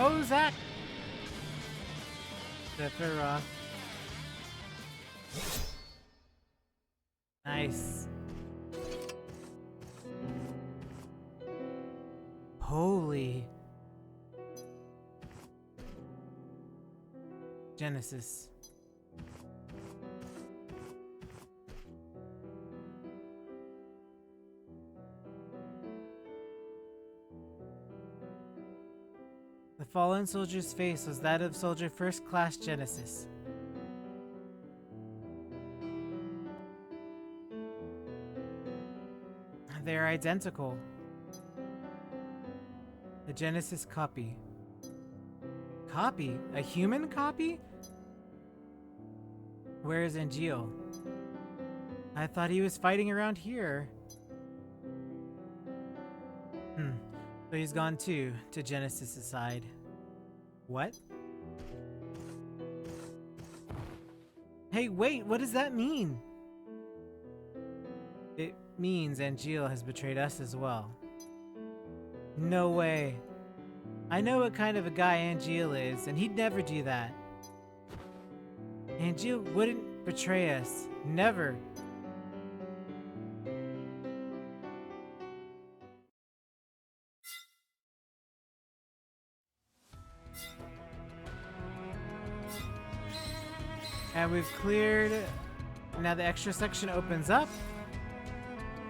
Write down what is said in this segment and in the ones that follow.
Oh, Zach! Sephiroth. Nice. Holy. Genesis. The fallen soldier's face was that of Soldier First Class Genesis. They're identical. The Genesis copy. Copy? A human copy? Where is Angeal? I thought he was fighting around here. So he's gone too, to Genesis' side. What? Hey, wait, what does that mean? It means Angeal has betrayed us as well. No way. I know what kind of a guy Angeal is, and he'd never do that. Angeal wouldn't betray us. Never. And we've cleared. Now the extra section opens up.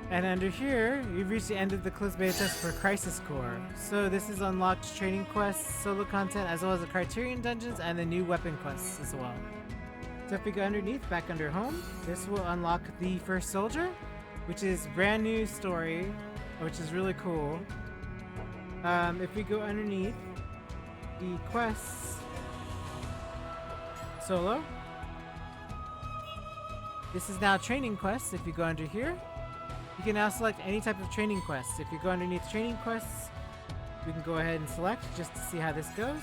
And under here, you've reached the end of the closed beta test for Crisis Core. So this is unlocked training quests, solo content, as well as the Criterion dungeons and the new weapon quests as well. So if we go underneath, back under home, this will unlock the first soldier, which is brand new story, which is really cool. If we go underneath the quests, solo, this is now training quests. If you go under here, you can now select any type of training quests. If you go underneath training quests, we can go ahead and select just to see how this goes.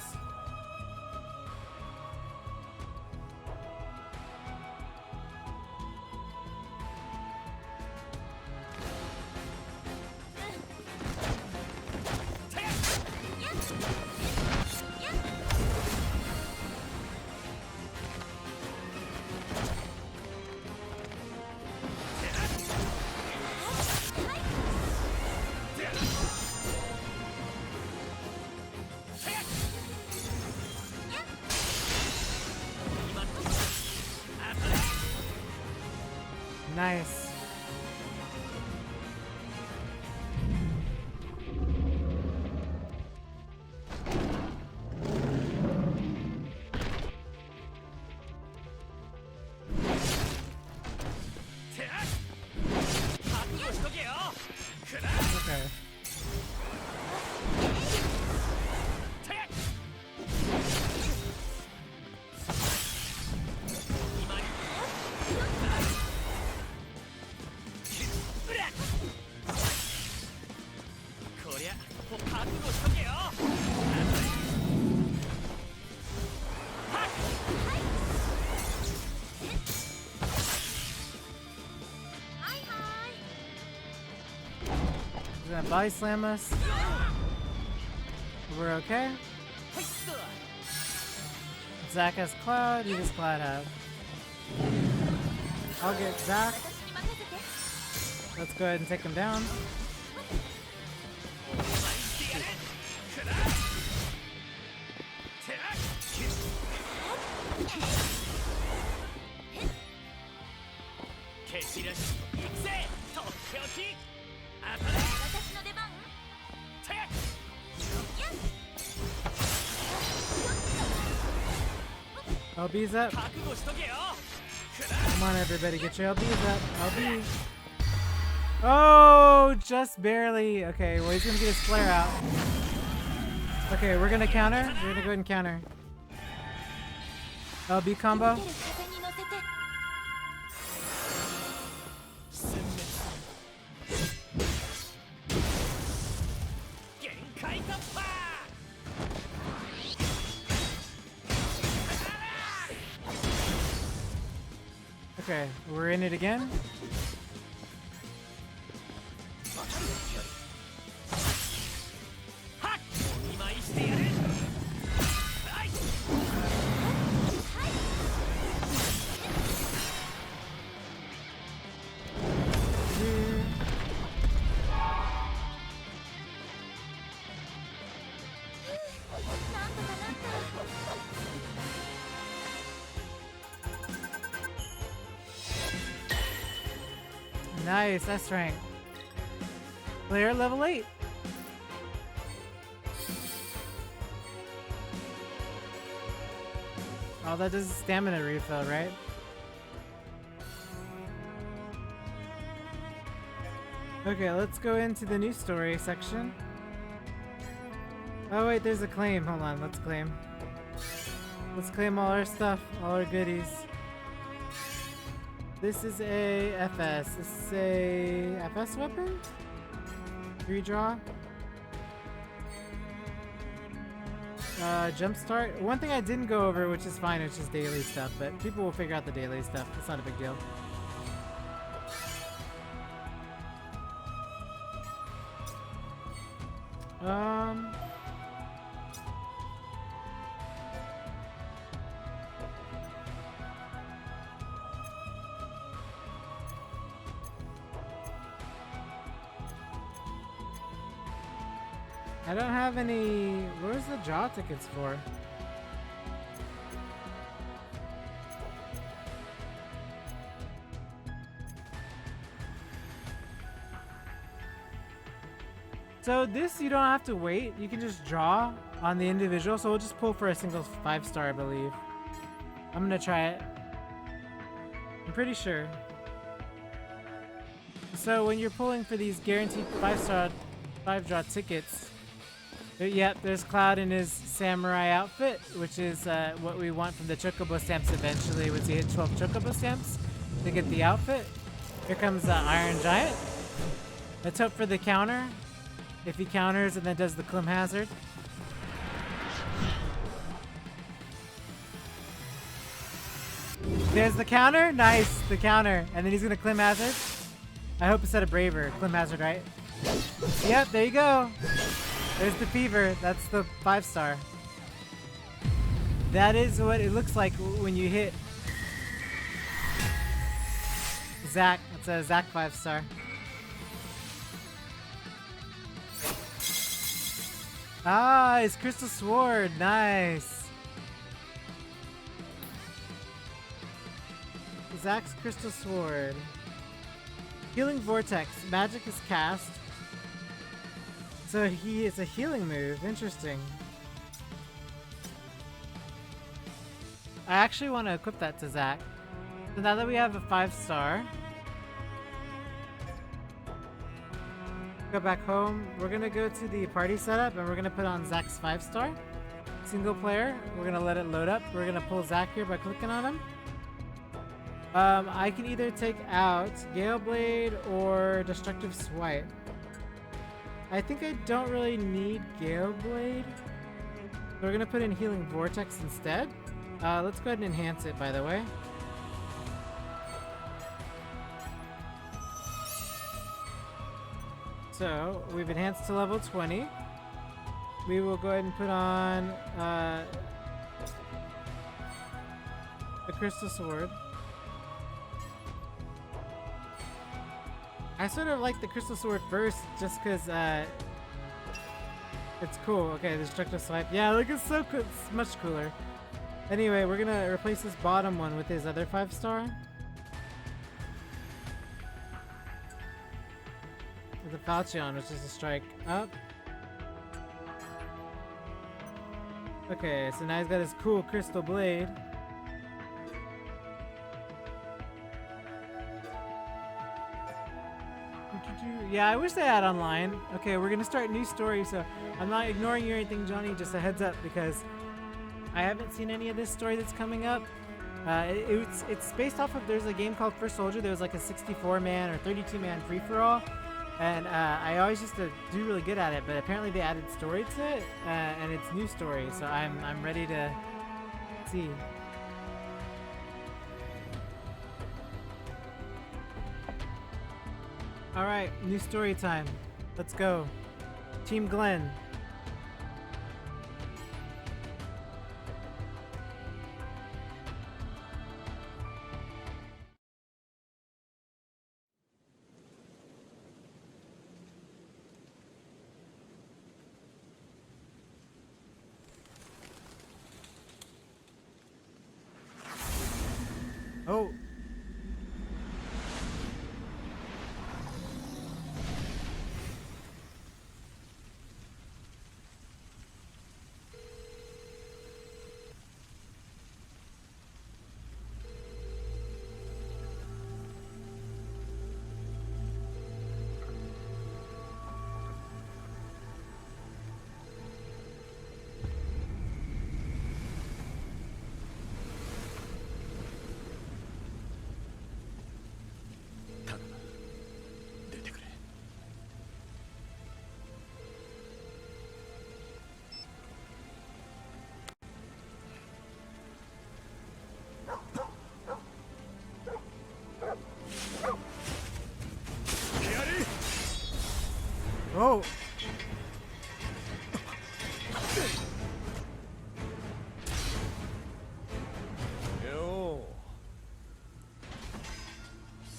Nice. Okay. He's gonna body slam us. We're okay. Zack has Cloud. Who does Cloud have? I'll get Zack. Let's go ahead and take him down. LB's up. Come on, everybody, get your LB's up. LB. Oh, just barely. Okay, well, he's gonna get his flare out. Okay, we're gonna counter. We're gonna go ahead and counter. LB combo. Okay, we're in it again. Nice, S rank. Player level 8. All that does is stamina refill, right? Okay, let's go into the new story section. Oh wait, there's a claim. Hold on, let's claim. Let's claim all our stuff, all our goodies. This is a FS. This is a FS weapon? Redraw. Jumpstart. One thing I didn't go over, which is fine, it's just daily stuff, but people will figure out the daily stuff. It's not a big deal. I don't have any... Where's the draw tickets for? So this, you don't have to wait. You can just draw on the individual. So we'll just pull for a single 5-star, I believe. I'm gonna try it. I'm pretty sure. So when you're pulling for these guaranteed 5-star 5-draw tickets, yep, there's Cloud in his samurai outfit, which is what we want from the Chocobo stamps eventually. Once you hit 12 Chocobo stamps to get the outfit. Here comes the Iron Giant. Let's hope for the counter. If he counters and then does the Clim Hazard. There's the counter. Nice, the counter. And then he's going to Clim Hazard. I hope instead of Braver. Clim Hazard, right? Yep, there you go. There's the Fever. That's the 5-star. That is what it looks like when you hit Zack. It's a Zack 5-star. Ah, it's Crystal Sword. Nice. Zack's Crystal Sword. Healing Vortex. Magic is cast. So it's a healing move. Interesting. I actually want to equip that to Zack. So now that we have a 5-star, go back home. We're gonna go to the party setup and we're gonna put on Zack's 5-star. Single player. We're gonna let it load up. We're gonna pull Zack here by clicking on him. I can either take out Gale Blade or Destructive Swipe. I think I don't really need Gale Blade. So we're gonna put in Healing Vortex instead. Let's go ahead and enhance it, by the way. So we've enhanced to level 20. We will go ahead and put on the Crystal Sword. I sort of like the Crystal Sword first, just because it's cool. Okay, Destructive Swipe. Yeah, look, it's so cool. It's much cooler. Anyway, we're gonna replace this bottom one with his other 5-star. With the Falchion, which is a strike up. Okay, so now he's got his cool Crystal Blade. Yeah, I wish they had online. Okay, we're gonna start a new story, so I'm not ignoring you or anything, Johnny, just a heads up, because I haven't seen any of this story that's coming up. It's based off of, there's a game called First Soldier. There was like a 64-man or 32-man free-for-all, and I always used to do really good at it, but apparently they added story to it, and it's new story, so I'm ready to see. Alright, new story time. Let's go. Team Glenn. Oh.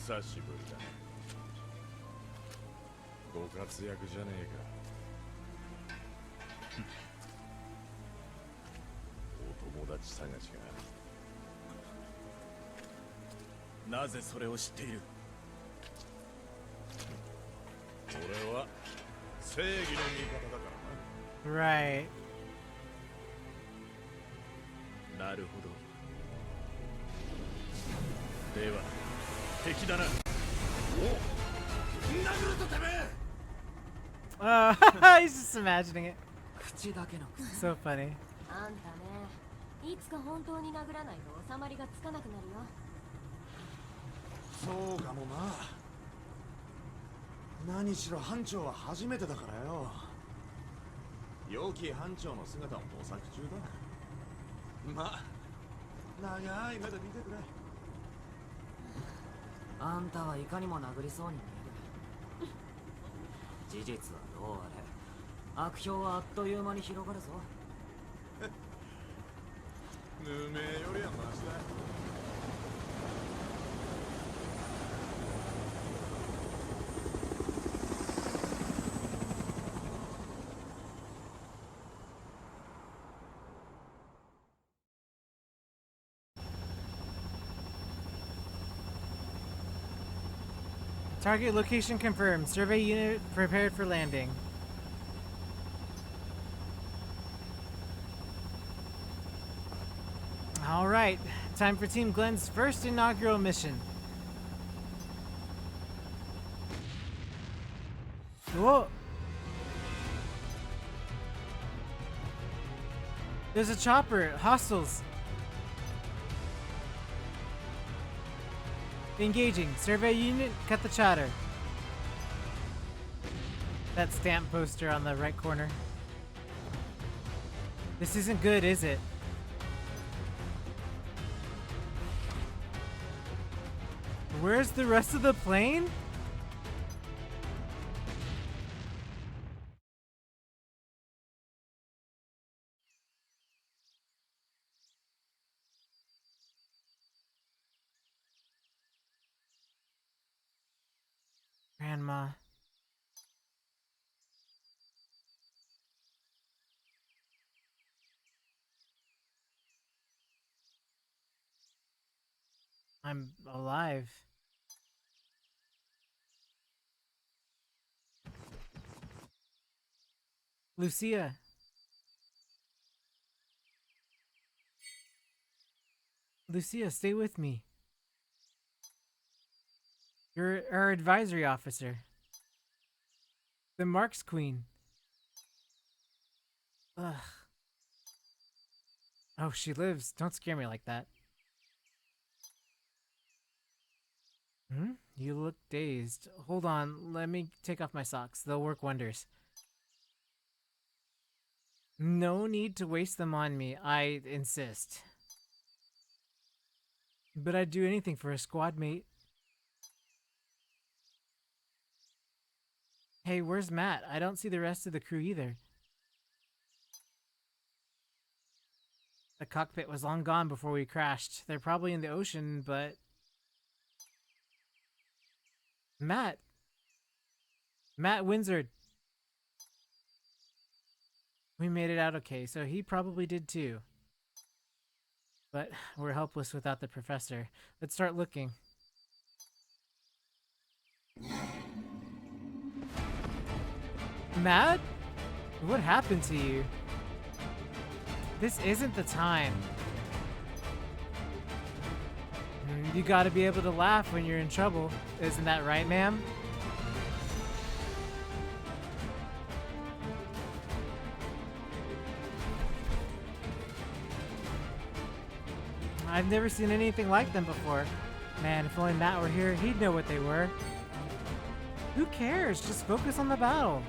久しぶりだ。ご活躍じゃねえか。お友達探しが。なぜそれを知っている？俺は正義の味方だからな。Right. なるほど。では敵だな。お、殴るとてめえ。He's just imagining it. 口だけの So funny. あんたね、いつか本当に殴らないと収まりがつかなくなるよ。そうかもな。何しろ班長は初めてだからよ。良き班長の姿を模索中だ。まあ、長い目で見てくれ。あんたはいかにも殴りそうに見える。事実はどうあれ、悪評はあっという間に広がるぞ。無名よりはマシだ。Target location confirmed. Survey unit prepared for landing. All right, time for Team Glenn's first inaugural mission. Whoa! There's a chopper. Hostiles. Engaging. Survey unit, cut the chatter. That stamp poster on the right corner. This isn't good, is it? Where's the rest of the plane? Grandma. I'm alive. Lucia. Lucia, stay with me. You're our advisory officer. The Marks Queen. Ugh. Oh, she lives. Don't scare me like that. Hmm? You look dazed. Hold on, let me take off my socks. They'll work wonders. No need to waste them on me, I insist. But I'd do anything for a squad mate. Hey, where's Matt? I don't see the rest of the crew either. The cockpit was long gone before we crashed. They're probably in the ocean, but... Matt! Matt Windsor! We made it out okay, so he probably did too. But we're helpless without the professor. Let's start looking. Matt? What happened to you? This isn't the time. You gotta be able to laugh when you're in trouble. Isn't that right, ma'am? I've never seen anything like them before. Man, if only Matt were here, he'd know what they were. Who cares? Just focus on the battle.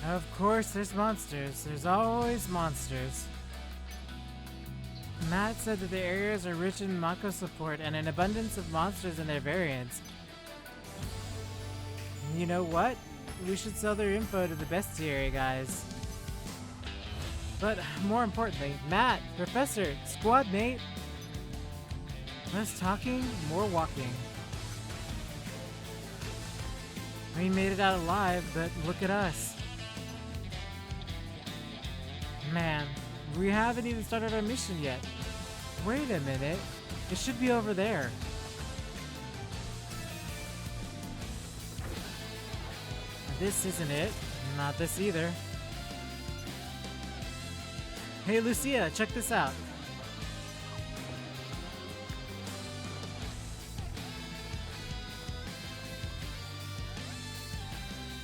Of course, there's monsters. There's always monsters. Matt said that the areas are rich in Mako support and an abundance of monsters and their variants. You know what? We should sell their info to the bestiary guys. But more importantly, Matt, Professor, squad mate. Less talking, more walking. We made it out alive, but look at us. Man, we haven't even started our mission yet. Wait a minute. It should be over there. This isn't it. Not this either. Hey Lucia, check this out.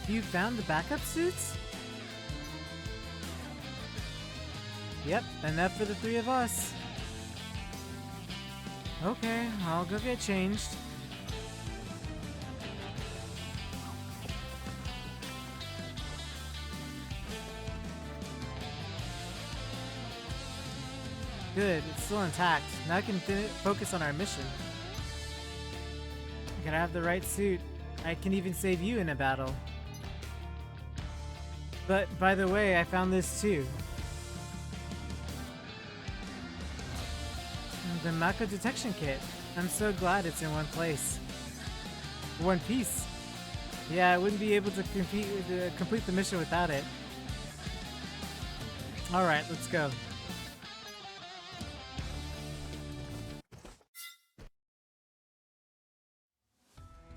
You found the backup suits? Yep, enough for the three of us. Okay, I'll go get changed. Good, it's still intact. Now I can focus on our mission. I gotta have the right suit. I can even save you in a battle. But, by the way, I found this too. The Mako detection kit. I'm so glad it's in one place. One piece. Yeah, I wouldn't be able to complete the mission without it. Alright, let's go.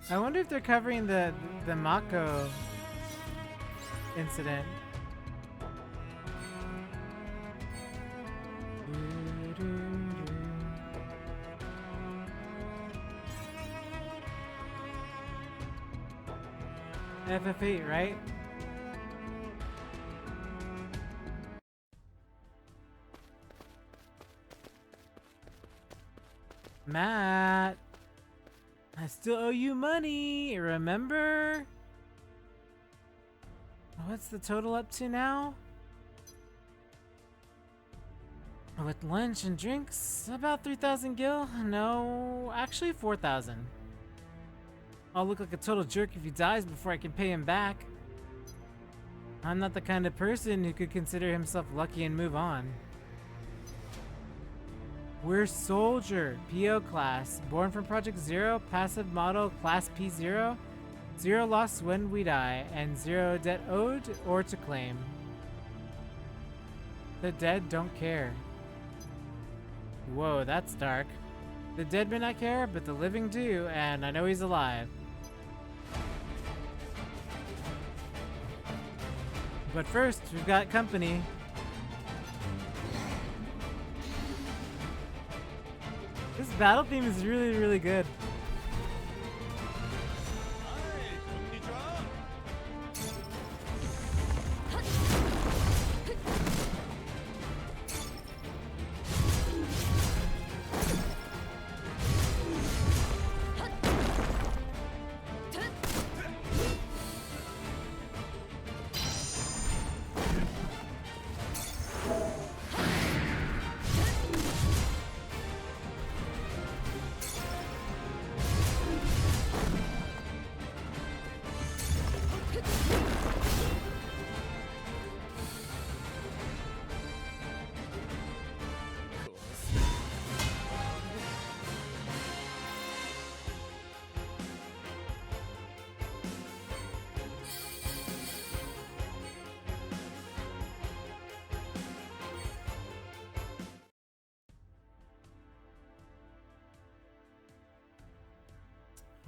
I wonder if they're covering the Mako incident. FFVIII, right? Matt, I still owe you money, remember? What's the total up to now? With lunch and drinks, about 3,000 gil? No, actually 4,000. I'll look like a total jerk if he dies before I can pay him back. I'm not the kind of person who could consider himself lucky and move on. We're Soldier, PO class, born from Project Zero, passive model, class P0, 0 loss when we die, and 0 debt owed or to claim. The dead don't care. Whoa, that's dark. The dead may not care, but the living do, and I know he's alive. But first, we've got company. This battle theme is really, really good.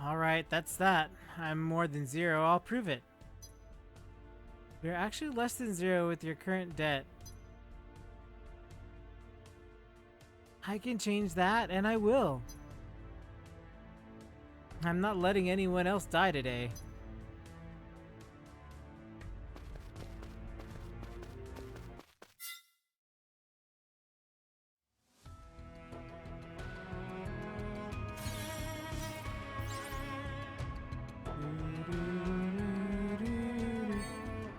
Alright, that's that. I'm more than 0, I'll prove it. You're actually less than 0 with your current debt. I can change that, and I will. I'm not letting anyone else die today.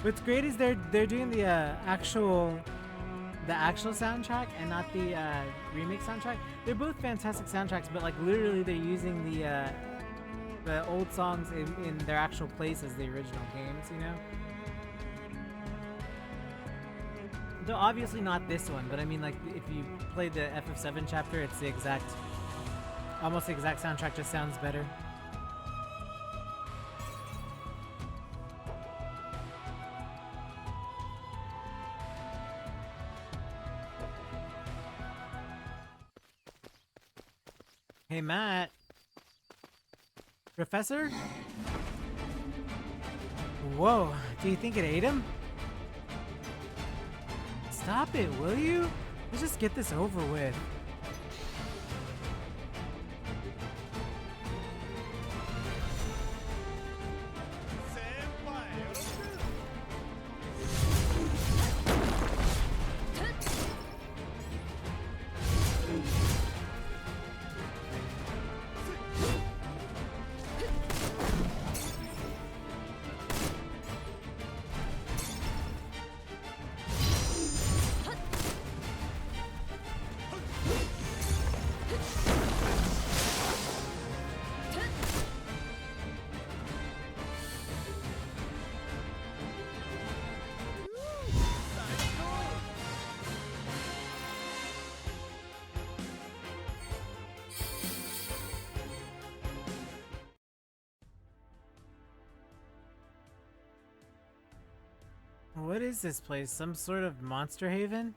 What's great is they're doing the actual soundtrack and not the remake soundtrack. They're both fantastic soundtracks, but like literally they're using the old songs in their actual place as the original games, you know? Though obviously not this one, but I mean like if you play the FF7 chapter, it's the exact, almost the exact soundtrack, just sounds better. Hey, Matt. Professor? Whoa, do you think it ate him? Stop it, will you? Let's just get this over with. What is this place? Some sort of monster haven?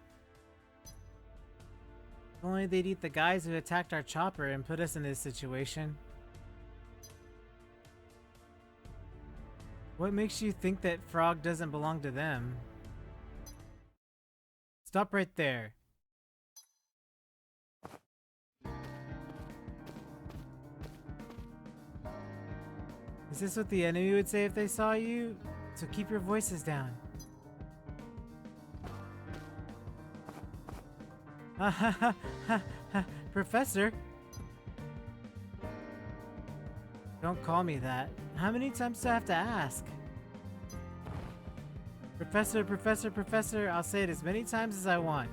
If only they'd eat the guys who attacked our chopper and put us in this situation. What makes you think that Frog doesn't belong to them? Stop right there. Is this what the enemy would say if they saw you? So keep your voices down. Professor? Don't call me that. How many times do I have to ask? Professor, Professor, Professor, I'll say it as many times as I want.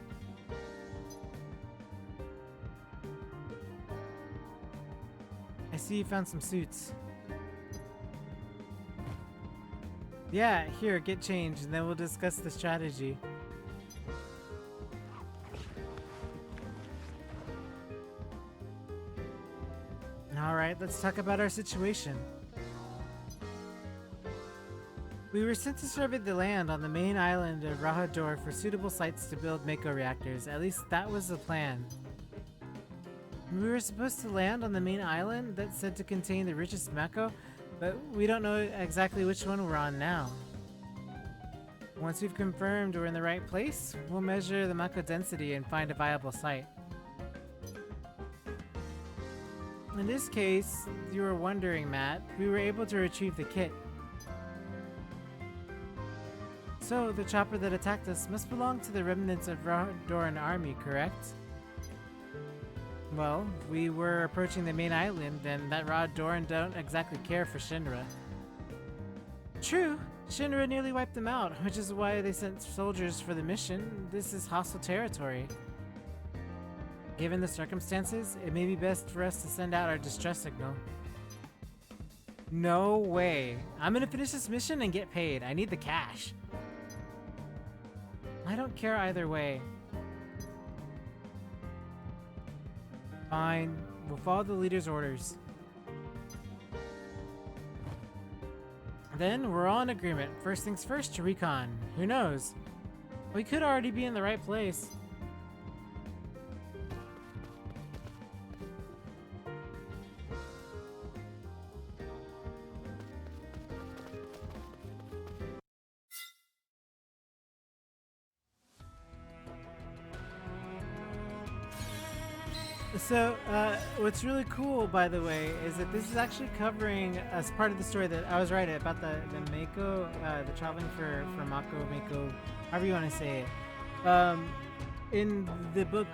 I see you found some suits. Yeah, here, get changed, and then we'll discuss the strategy. Alright, let's talk about our situation. We were sent to survey the land on the main island of Rahador for suitable sites to build Mako reactors. At least that was the plan. We were supposed to land on the main island that's said to contain the richest Mako, but we don't know exactly which one we're on now. Once we've confirmed we're in the right place, we'll measure the Mako density and find a viable site. In this case, you were wondering, Matt, we were able to retrieve the kit. So, the chopper that attacked us must belong to the remnants of Radoran army, correct? Well, we were approaching the main island, and that Radoran don't exactly care for Shinra. True, Shinra nearly wiped them out, which is why they sent soldiers for the mission. This is hostile territory. Given the circumstances, it may be best for us to send out our distress signal. No way. I'm gonna finish this mission and get paid. I need the cash. I don't care either way. Fine. We'll follow the leader's orders. Then we're all in agreement. First things first, to recon. Who knows? We could already be in the right place. So, what's really cool, by the way, is that this is actually covering as part of the story that I was right about the Mako, the traveling for Mako, however you want to say it. In the book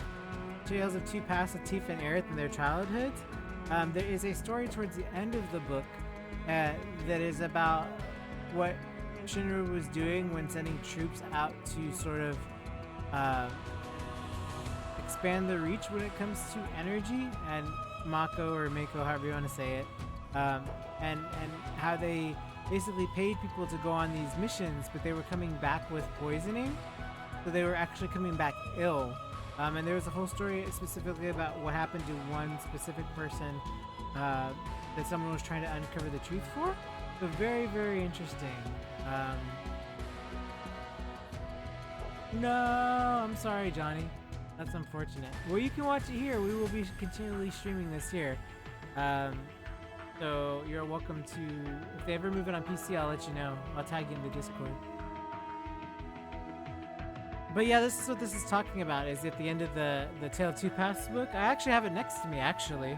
Tales of Two Paths of Tifa and Aerith and their childhoods, there is a story towards the end of the book that is about what Shinra was doing when sending troops out to sort of expand the reach when it comes to energy and Mako or Mako, however you want to say it, and how they basically paid people to go on these missions, but they were coming back with poisoning, so they were actually coming back ill. And there was a whole story specifically about what happened to one specific person that someone was trying to uncover the truth for. So very, very interesting. No, I'm sorry, Johnny. That's unfortunate. Well, you can watch it here. We will be continually streaming this here. So you're welcome to, if they ever move it on PC, I'll let you know. I'll tag you in the Discord. But yeah, this is what this is talking about, is at the end of the Tale 2 Paths book. I actually have it next to me, actually.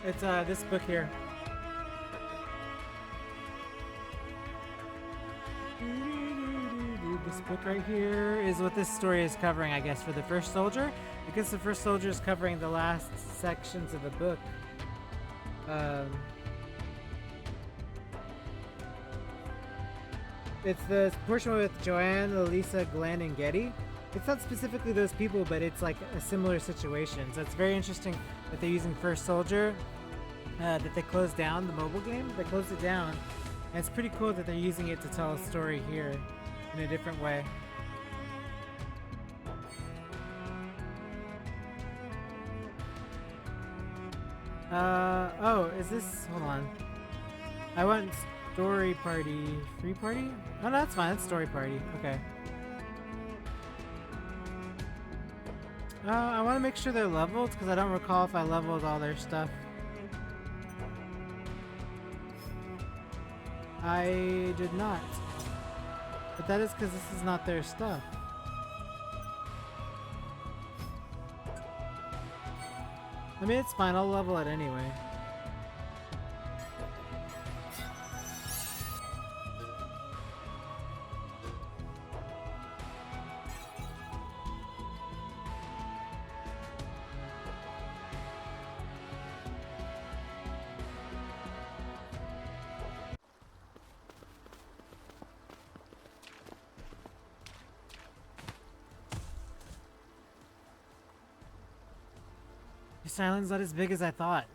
It's this book here. This book right here is what this story is covering, I guess, for the first soldier, because the first soldier is covering the last sections of the book. It's the portion with Joanne, Elisa, Glenn, and Getty. It's not specifically those people, but it's like a similar situation. So it's very interesting that they're using First Soldier, that they closed down the mobile game. They closed it down. And it's pretty cool that they're using it to tell a story here in a different way. Oh, is this, hold on. I want story party, free party? Oh, no, that's fine, that's story party, okay. I want to make sure they're leveled, because I don't recall if I leveled all their stuff. I did not. But that is because this is not their stuff. I mean, it's fine, I'll level it anyway. This island's not as big as I thought.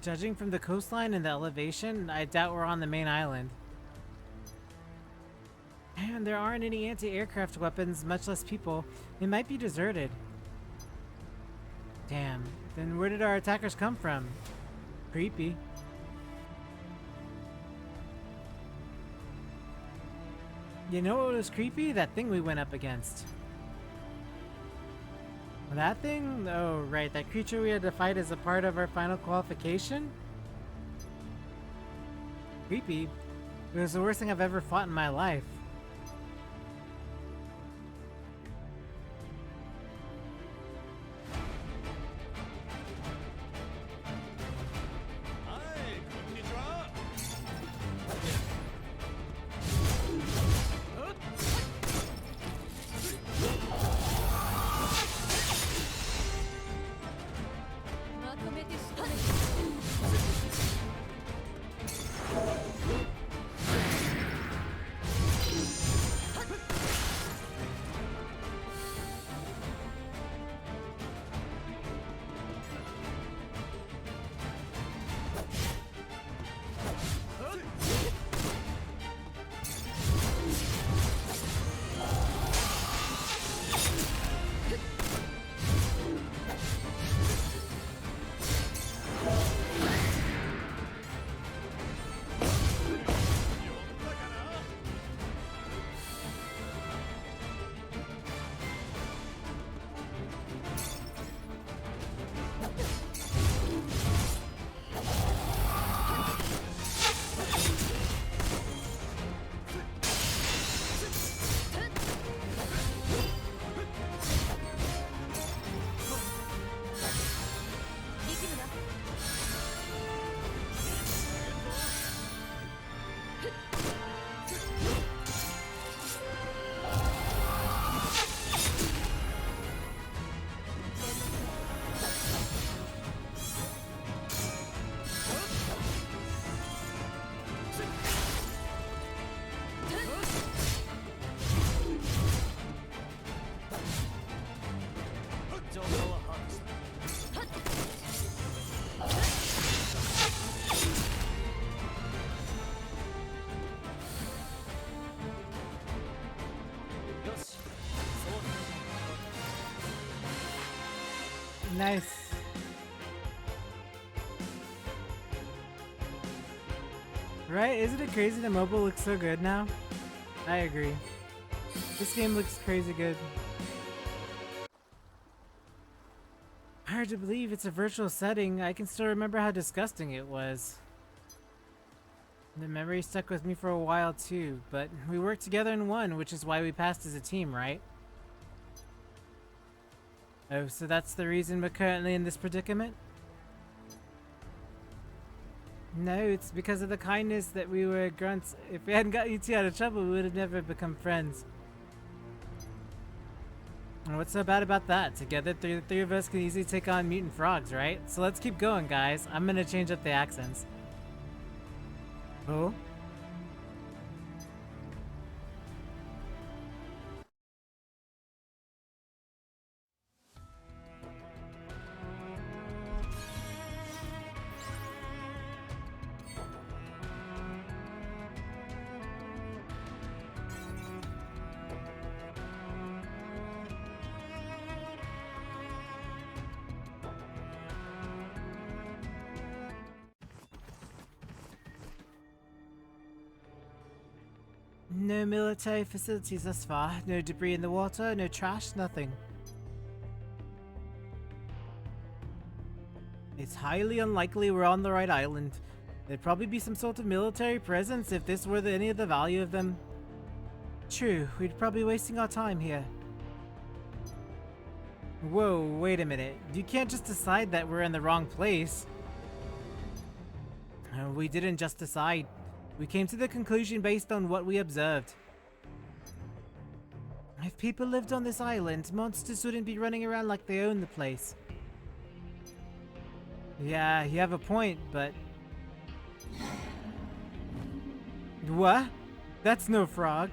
Judging from the coastline and the elevation, I doubt we're on the main island. And there aren't any anti-aircraft weapons, much less people. It might be deserted. Damn. Then where did our attackers come from? Creepy. You know what was creepy? That thing we went up against. That thing? Oh, right. That creature we had to fight as a part of our final qualification? Creepy. It was the worst thing I've ever fought in my life. 状況は把握した。よし、そう Nice. Right? Isn't it crazy that mobile looks so good now? I agree. This game looks crazy good. Hard to believe it's a virtual setting. I can still remember how disgusting it was. The memory stuck with me for a while too, but we worked together and won, which is why we passed as a team, right? Oh, so that's the reason we're currently in this predicament? No, it's because of the kindness that we were grunts. If we hadn't got you two out of trouble, we would have never become friends. And what's so bad about that? Together, the three of us can easily take on mutant frogs, right? So let's keep going, guys. I'm gonna change up the accents. Oh? No military facilities thus far. No debris in the water, no trash, nothing. It's highly unlikely we're on the right island. There'd probably be some sort of military presence if this were any of the value of them. True, we'd probably be wasting our time here. Whoa, wait a minute. You can't just decide that we're in the wrong place. We didn't just decide. We came to the conclusion based on what we observed. If people lived on this island, monsters wouldn't be running around like they own the place. Yeah, you have a point, but... What? That's no frog.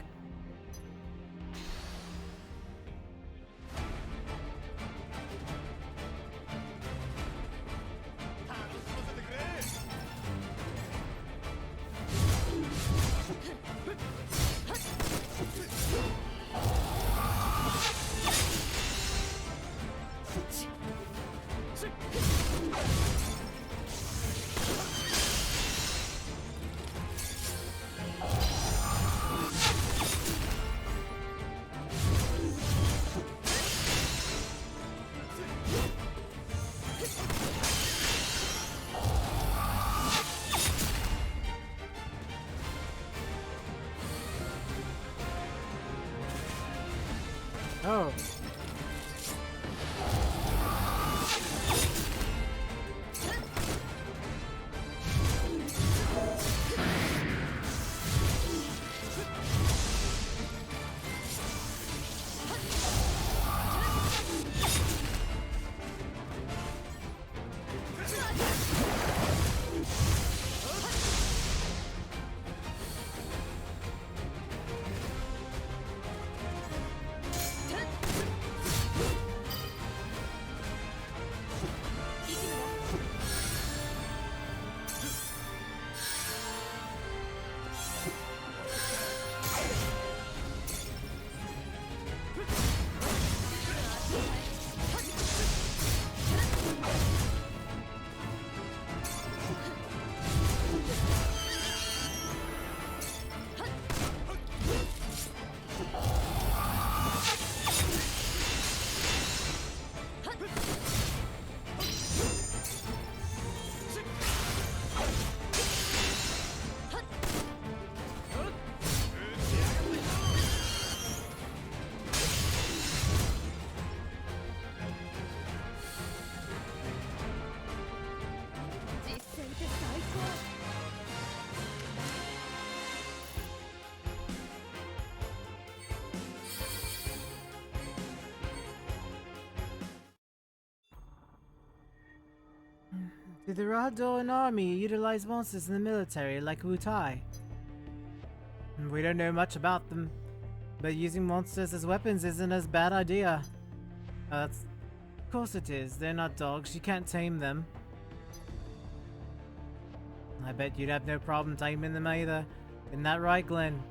Oh. Did the Rahadoran army utilize monsters in the military like Wutai? We don't know much about them, but using monsters as weapons isn't as bad idea. Of course it is. They're not dogs. You can't tame them. I bet you'd have no problem taming them either. Isn't that right, Glenn?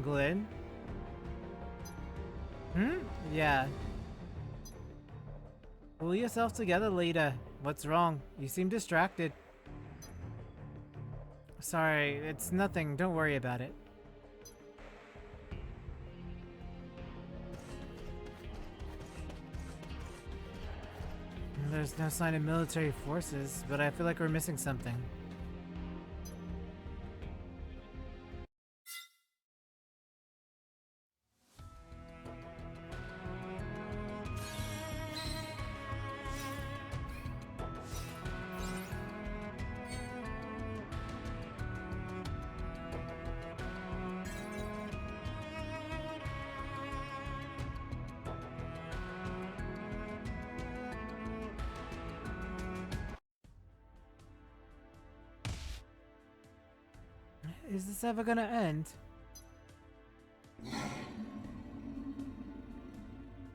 Glenn? Yeah. Pull yourself together, leader. What's wrong? You seem distracted. Sorry, it's nothing. Don't worry about it. There's no sign of military forces, but I feel like we're missing something. Is this ever gonna end?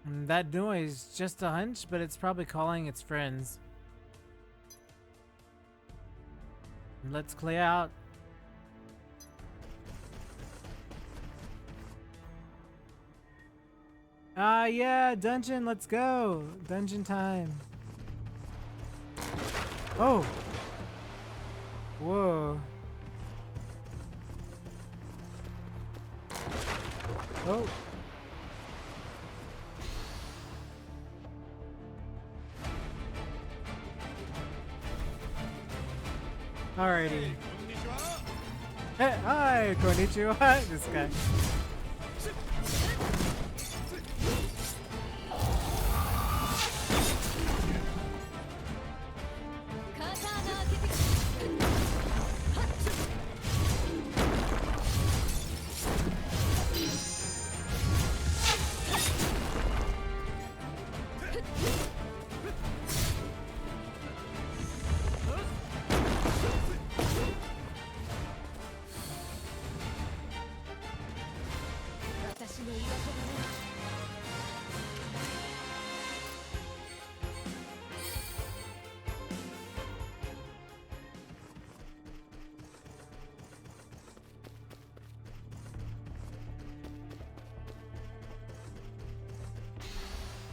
That noise, just a hunch, but it's probably calling its friends. Let's clear out. Yeah, dungeon, let's go. Dungeon time. Oh. Whoa. Oh. Alrighty. Hey, hi, konnichiwa. This guy.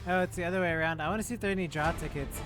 Oh, it's the other way around. I want to see if there are any draw tickets.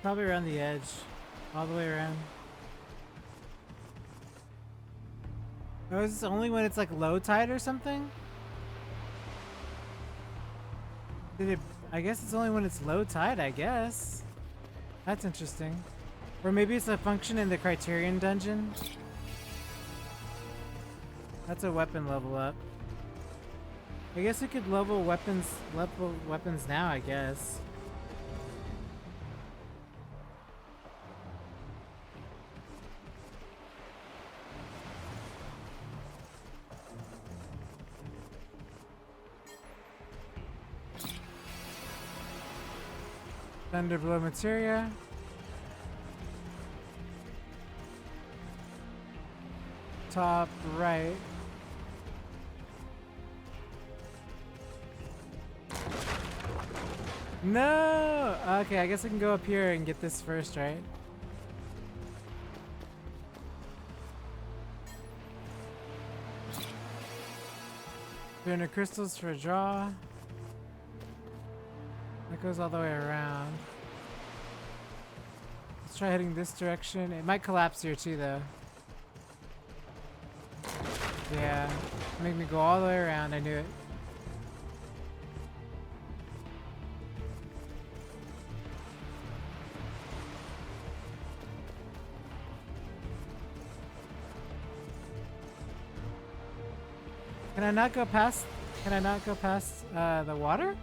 Probably around the edge. All the way around. Oh, is this only when it's like low tide or something? I guess it's only when it's low tide, I guess. That's interesting. Or maybe it's a function in the Criterion dungeon. That's a weapon level up. I guess we could level weapons now, I guess. Thunderblow materia. Top right. No! Okay, I guess I can go up here and get this first, right? 300 crystals for a draw. That goes all the way around. Let's try heading this direction. It might collapse here too, though. Yeah, make me go all the way around. I knew it. Can I not go past? Can I not go past the water?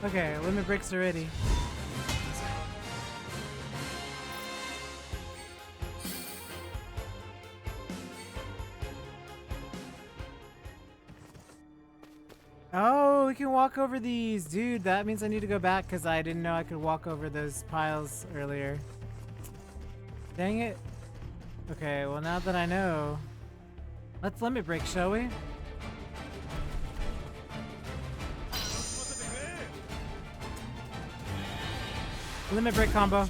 Okay, limit breaks are ready. Oh, we can walk over these. Dude, that means I need to go back because I didn't know I could walk over those piles earlier. Dang it. Okay, well now that I know, let's limit break, shall we? Limit break combo.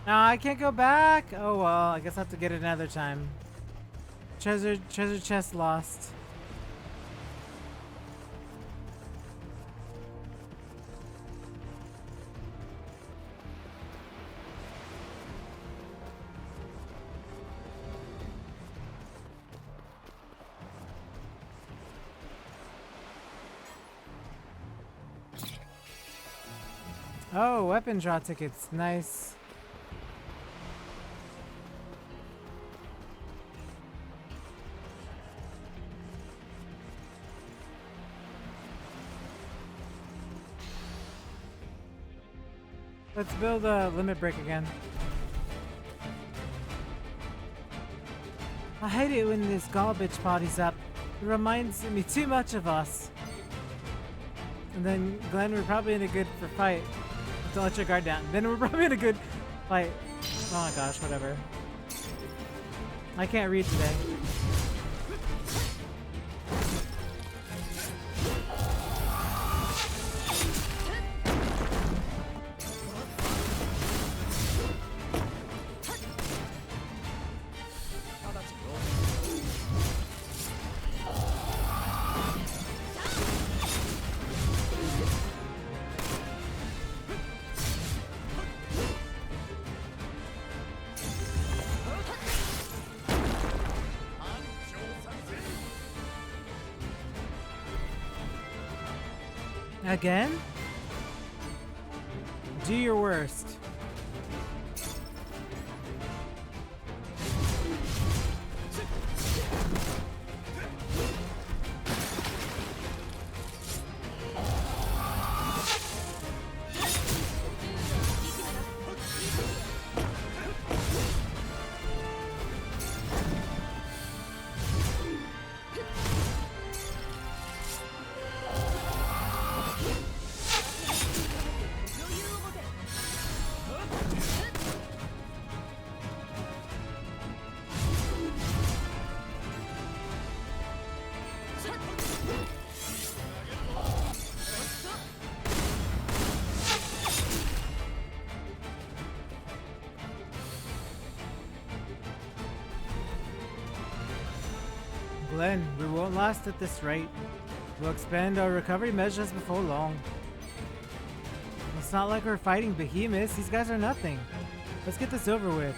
No, I can't go back. Oh well, I guess I have to get it another time. Treasure chest lost. Oh, weapon draw tickets. Nice. Let's build a limit break again. I hate it when this garbage party's up. It reminds me too much of us. And then Glenn, we're probably in a good for fight. Don't let your guard down. Then we're probably in a good fight. Oh my gosh, whatever. I can't read today. Again? Do your worst. Glenn. We won't last at this rate. We'll expand our recovery measures before long. It's not like we're fighting behemoths. These guys are nothing. Let's get this over with.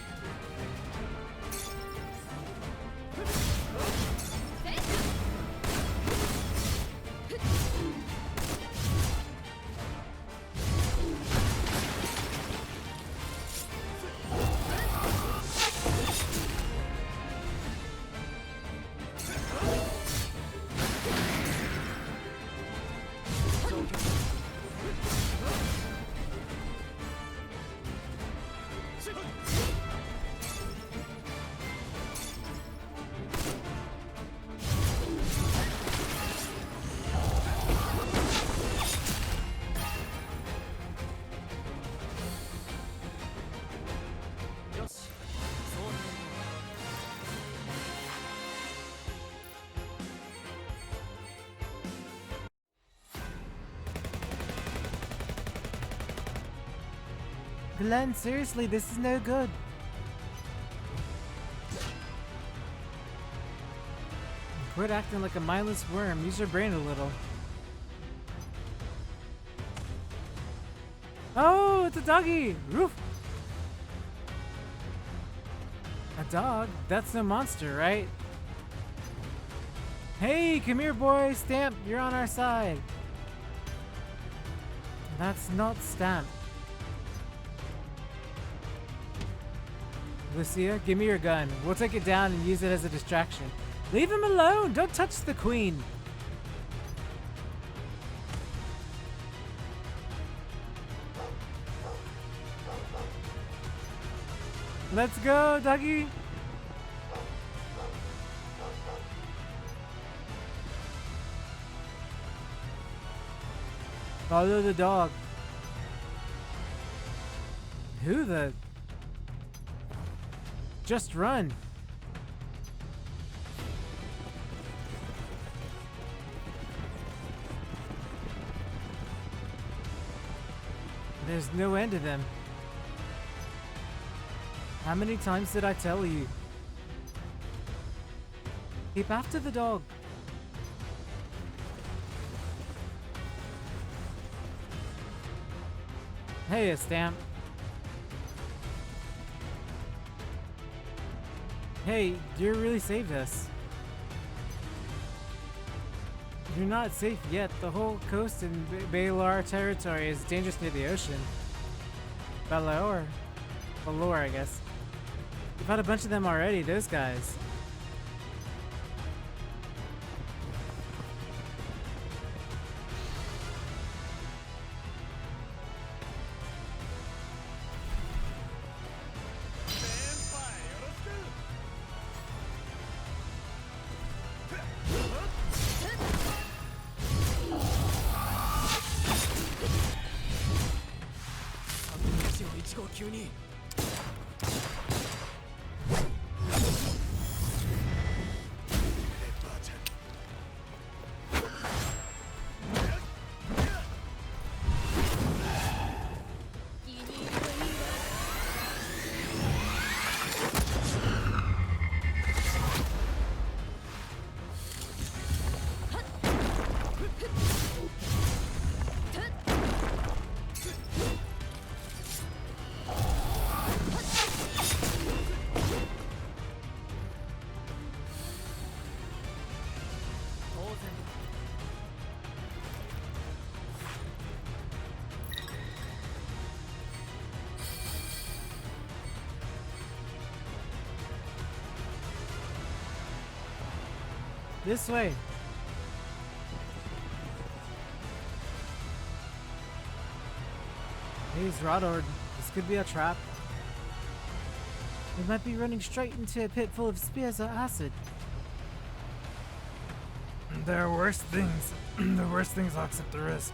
Glenn, seriously, this is no good. Quit acting like a mindless worm. Use your brain a little. Oh, it's a doggy! Roof! A dog? That's no monster, right? Hey, come here, boy! Stamp, you're on our side. That's not Stamp. Lucia, give me your gun. We'll take it down and use it as a distraction. Leave him alone! Don't touch the queen! Let's go, doggy! Follow the dog. Who the... Just run. There's no end to them. How many times did I tell you? Keep after the dog. Hey, a Stamp. Hey, you really saved us. You're not safe yet. The whole coast in Baylor territory is dangerous near the ocean. Balor? Balor, I guess. We've had a bunch of them already, those guys. This way. He's Rodord. This could be a trap. We might be running straight into a pit full of spears or acid. There are worse things. The worst things I'll accept the risk.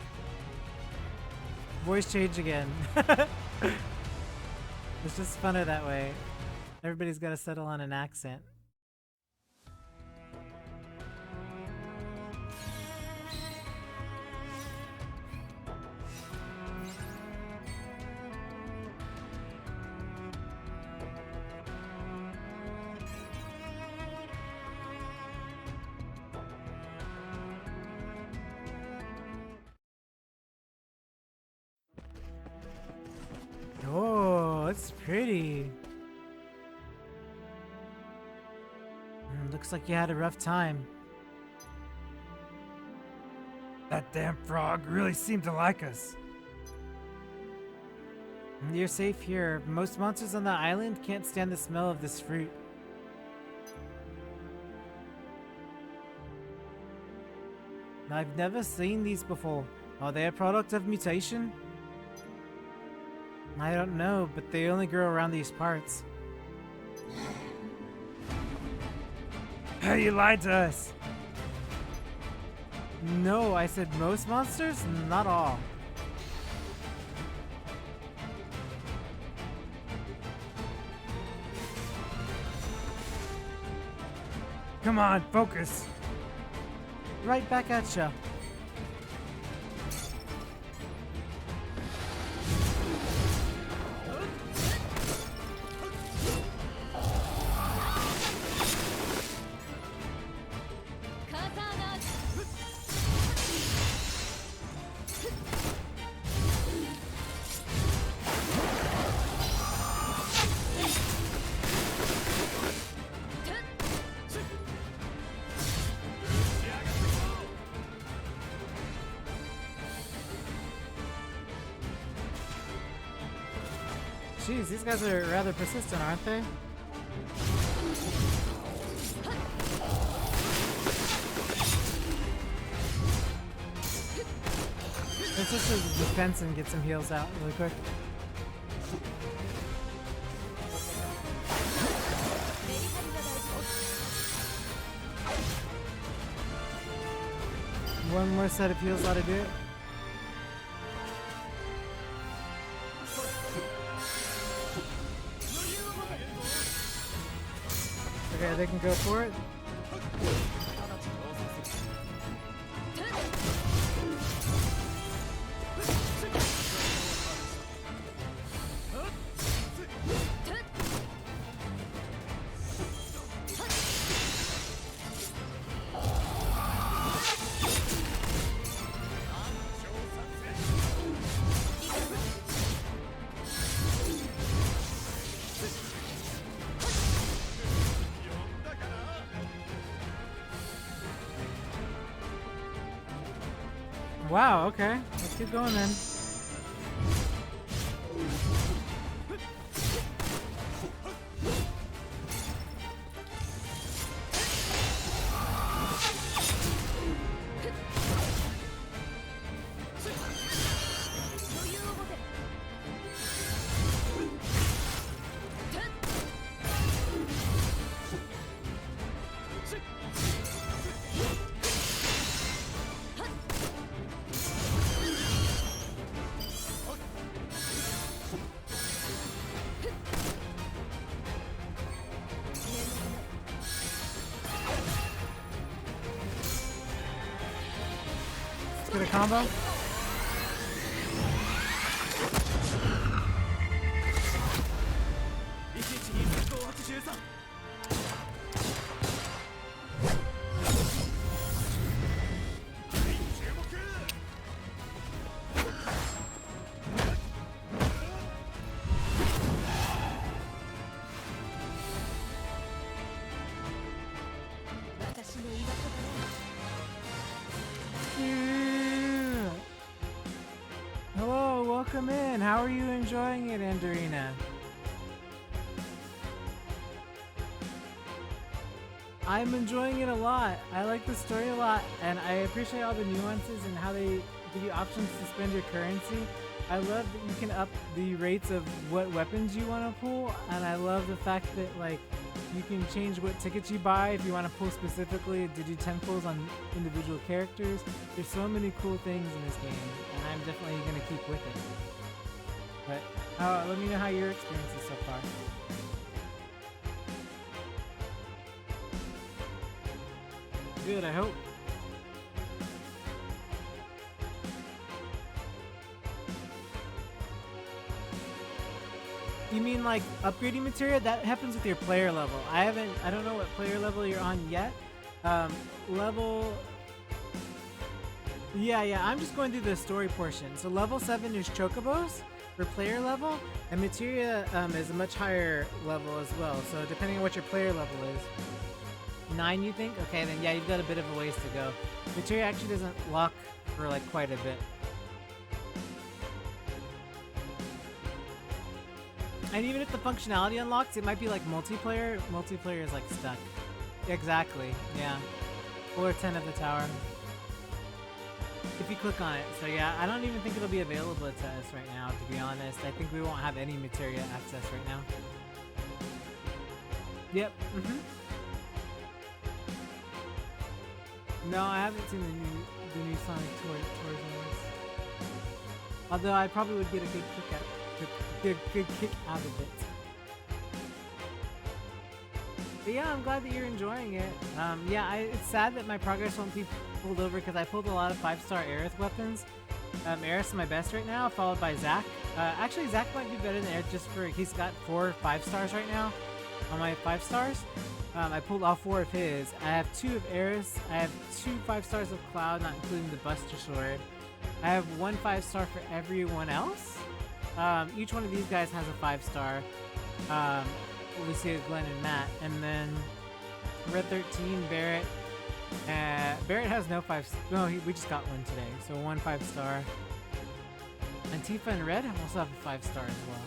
Voice change again. It's just funner that way. Everybody's got to settle on an accent. It's pretty. Looks like you had a rough time. That damn frog really seemed to like us. You're safe here. Most monsters on the island can't stand the smell of this fruit. I've never seen these before. Are they a product of mutation? I don't know, but they only grow around these parts. Hey, you lied to us. No, I said most monsters, not all. Come on, focus. Right back at ya. Jeez, these guys are rather persistent, aren't they? Let's just do defense and get some heals out really quick. One more set of heals ought to do it. Okay, they can go for it. Wow, okay. Let's keep going then. Get a combo. Hello, welcome in. How are you enjoying it, Andorina? I'm enjoying it a lot. I like the story a lot, and I appreciate all the nuances and how they give you options to spend your currency. I love that you can up the rates of what weapons you want to pull, and I love the fact that like you can change what tickets you buy if you want to pull specifically to do 10 pulls on individual characters. There's so many cool things in this game, and I'm definitely going to keep with it. But let me know how your experience is so far. Good, I hope. You mean like upgrading material? That happens with your player level. I don't know what player level you're on yet. Yeah, I'm just going through the story portion. So level 7 is chocobos. per player level, and materia is a much higher level as well. So depending on what your player level is, 9 you think? Okay, then yeah, you've got a bit of a ways to go. Materia actually doesn't lock for like quite a bit. And even if the functionality unlocks, it might be like multiplayer. Multiplayer is like stuck. Exactly, yeah. Floor 10 of the tower. If you click on it. So yeah, I don't even think it'll be available to us right now, to be honest. I think we won't have any materia access right now. Yep, No, I haven't seen the new Sonic Tours ones. Although I probably would get a good kick out of it. But yeah, I'm glad that you're enjoying it. Yeah, it's sad that my progress won't be pulled over because I pulled a lot of 5-star Aerith weapons. Aerith is my best right now, followed by Zac. Actually, Zac might be better than Aerith just for he's got 4 5-stars right now on my 5-stars. I pulled all 4 of his. I have 2 of Aerith. I have 2 5-stars of Cloud, not including the Buster Sword. I have 1 5-star for everyone else. Each one of these guys has a 5-star. Lucia, Glenn, and Matt. And then Red 13, Barrett. Barrett has no 5. No, we just got one today. So 1 5-star. And Tifa and Red also have a 5-star as well.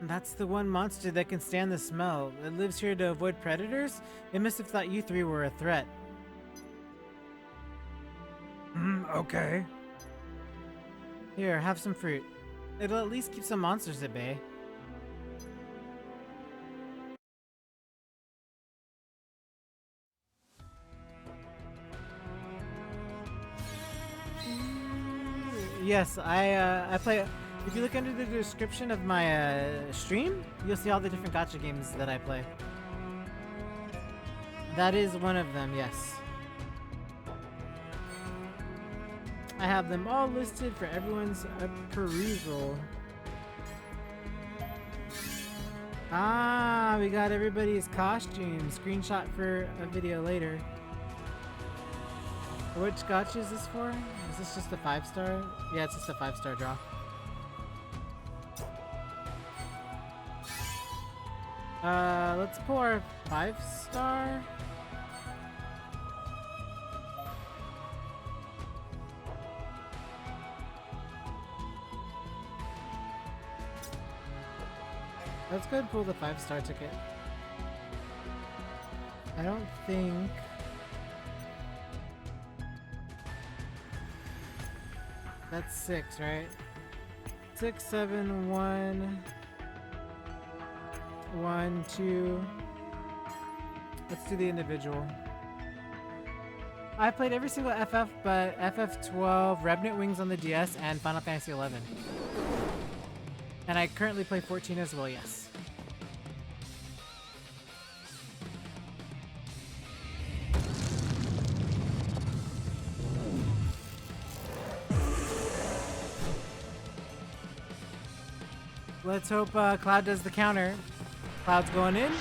That's the one monster that can stand the smell. It lives here to avoid predators? It must have thought you 3 were a threat. Okay. Here, have some fruit. It'll at least keep some monsters at bay. Yes, I play. If you look under the description of my stream, you'll see all the different gacha games that I play. That is one of them, yes. I have them all listed for everyone's perusal. Ah, we got everybody's costume. Screenshot for a video later. Which gacha is this for? Is this just a 5-star? Yeah, it's just a 5-star draw. Let's pull our 5-star. Let's go and pull the 5-star ticket. I don't think... That's 6, right? 6, 7, 1... 1, 2... Let's do the individual. I played every single FF, but FF12, Revenant Wings on the DS, and Final Fantasy 11. And I currently play 14 as well, yes. Let's hope Cloud does the counter. Cloud's going in.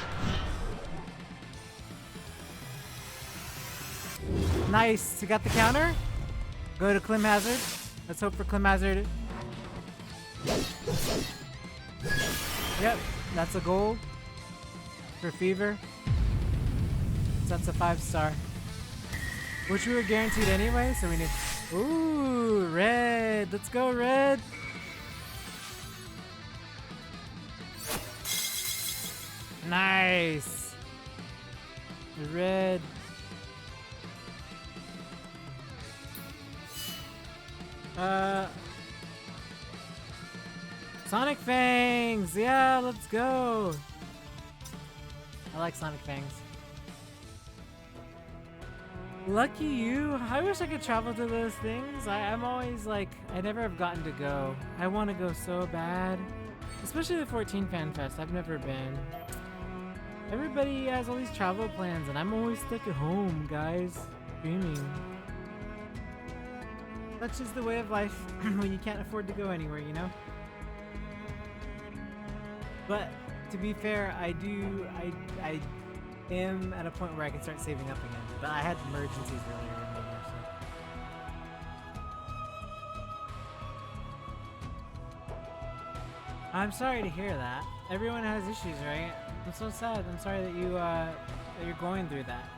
Nice, he got the counter. Go to Clim Hazard. Let's hope for Clim Hazard. Yep, that's a gold for Fever. So that's a 5-star. Which we were guaranteed anyway, so we need... Ooh, red. Let's go, red. Nice. Red. Sonic Fangs! Yeah, let's go! I like Sonic Fangs. Lucky you! I wish I could travel to those things. I'm always like, I never have gotten to go. I want to go so bad. Especially the 14 Fan Fest. I've never been. Everybody has all these travel plans and I'm always stuck at home, guys. Streaming. That's just the way of life when you can't afford to go anywhere, you know? But to be fair, I am at a point where I can start saving up again. But I had emergencies earlier in the year, so. I'm sorry to hear that. Everyone has issues, right? I'm so sad. I'm sorry that you're going through that.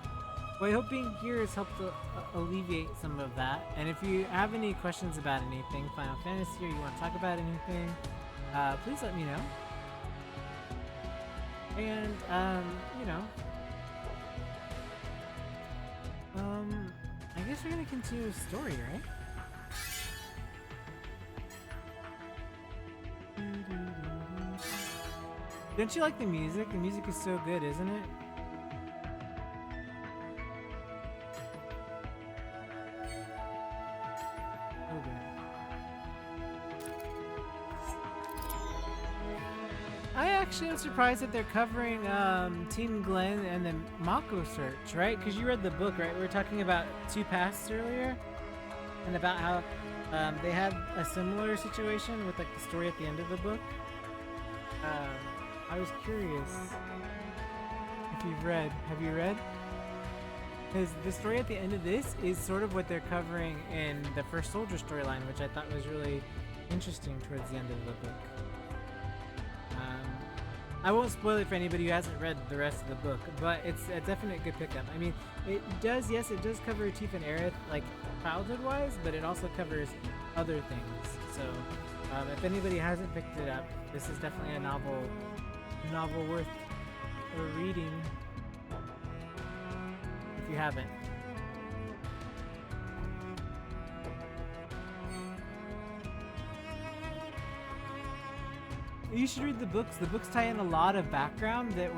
Well, I hope being here has helped to alleviate some of that. And if you have any questions about anything, Final Fantasy, or you want to talk about anything, please let me know. And, you know, I guess we're gonna continue the story, right? Don't you like the music? The music is so good, isn't it? So good. I actually am surprised that they're covering Team Glenn and the Mako search, right? Because you read the book, right? We were talking about Two Paths earlier, and about how they had a similar situation with like the story at the end of the book. I was curious if you've read. Have you read? Because the story at the end of this is sort of what they're covering in the First Soldier storyline, which I thought was really interesting towards the end of the book. I won't spoil it for anybody who hasn't read the rest of the book, but it's a definite good pickup. I mean, it does cover Tifa and Aerith, like, childhood-wise, but it also covers other things. So, if anybody hasn't picked it up, this is definitely a novel worth reading if you haven't. You should read the books. The books tie in a lot of background that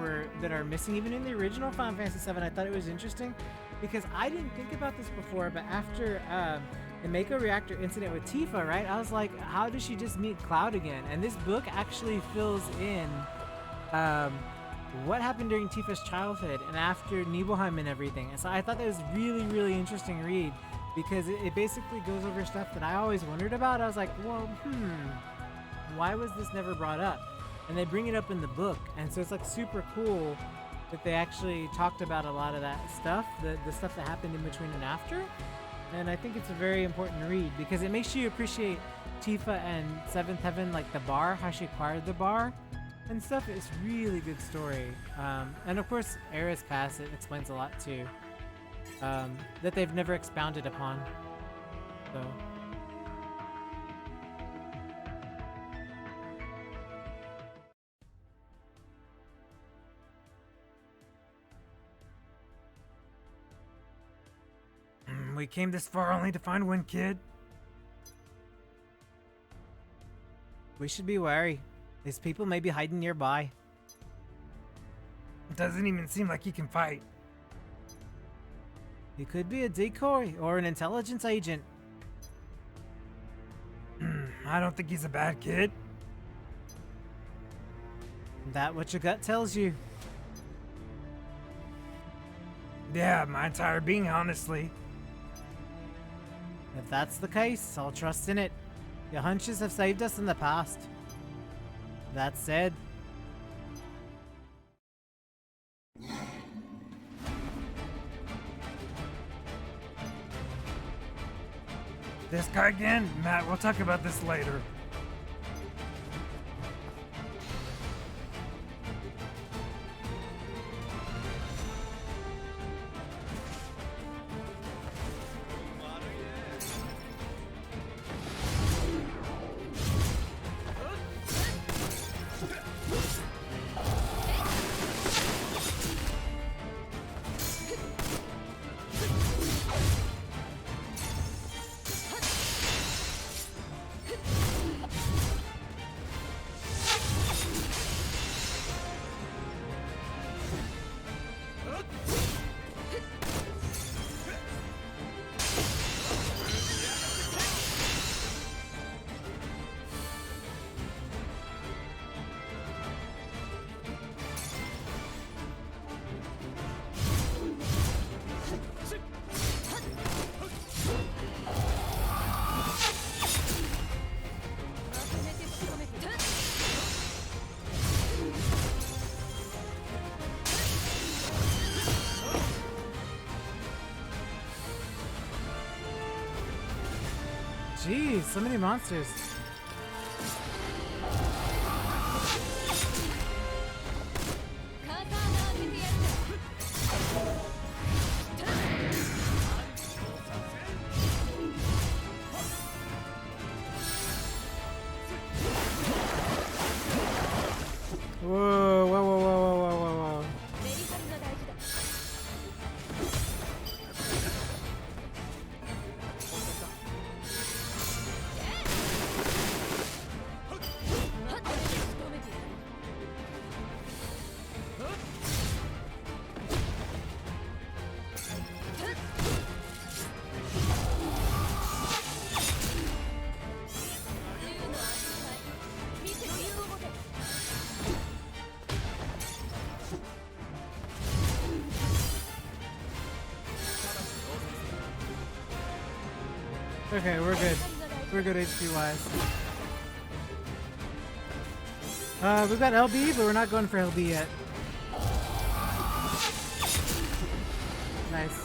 are missing even in the original Final Fantasy VII. I thought it was interesting because I didn't think about this before, but after the Mako reactor incident with Tifa, right? I was like, how does she just meet Cloud again? And this book actually fills in what happened during Tifa's childhood and after Nibelheim and everything. And so I thought that was really, really interesting read because it basically goes over stuff that I always wondered about. I was like, well, why was this never brought up? And they bring it up in the book, and so it's like super cool that they actually talked about a lot of that stuff, the stuff that happened in between and after. And I think it's a very important read because it makes you appreciate Tifa and Seventh Heaven, like the bar, how she acquired the bar and stuff. It's really good story. And of course, Aerith's past, it explains a lot too, that they've never expounded upon. So. We came this far only to find one kid. We should be wary. These people may be hiding nearby. It doesn't even seem like he can fight. He could be a decoy or an intelligence agent. I don't think he's a bad kid. That what your gut tells you? Yeah, my entire being, honestly. If that's the case, I'll trust in it. Your hunches have saved us in the past. That said, This guy again? Matt, we'll talk about this later. Jeez, so many monsters. Whoa, whoa, whoa, whoa, whoa, whoa, whoa, whoa. Okay, we're good. We're good HP wise. We've got LB, but we're not going for LB yet. Nice.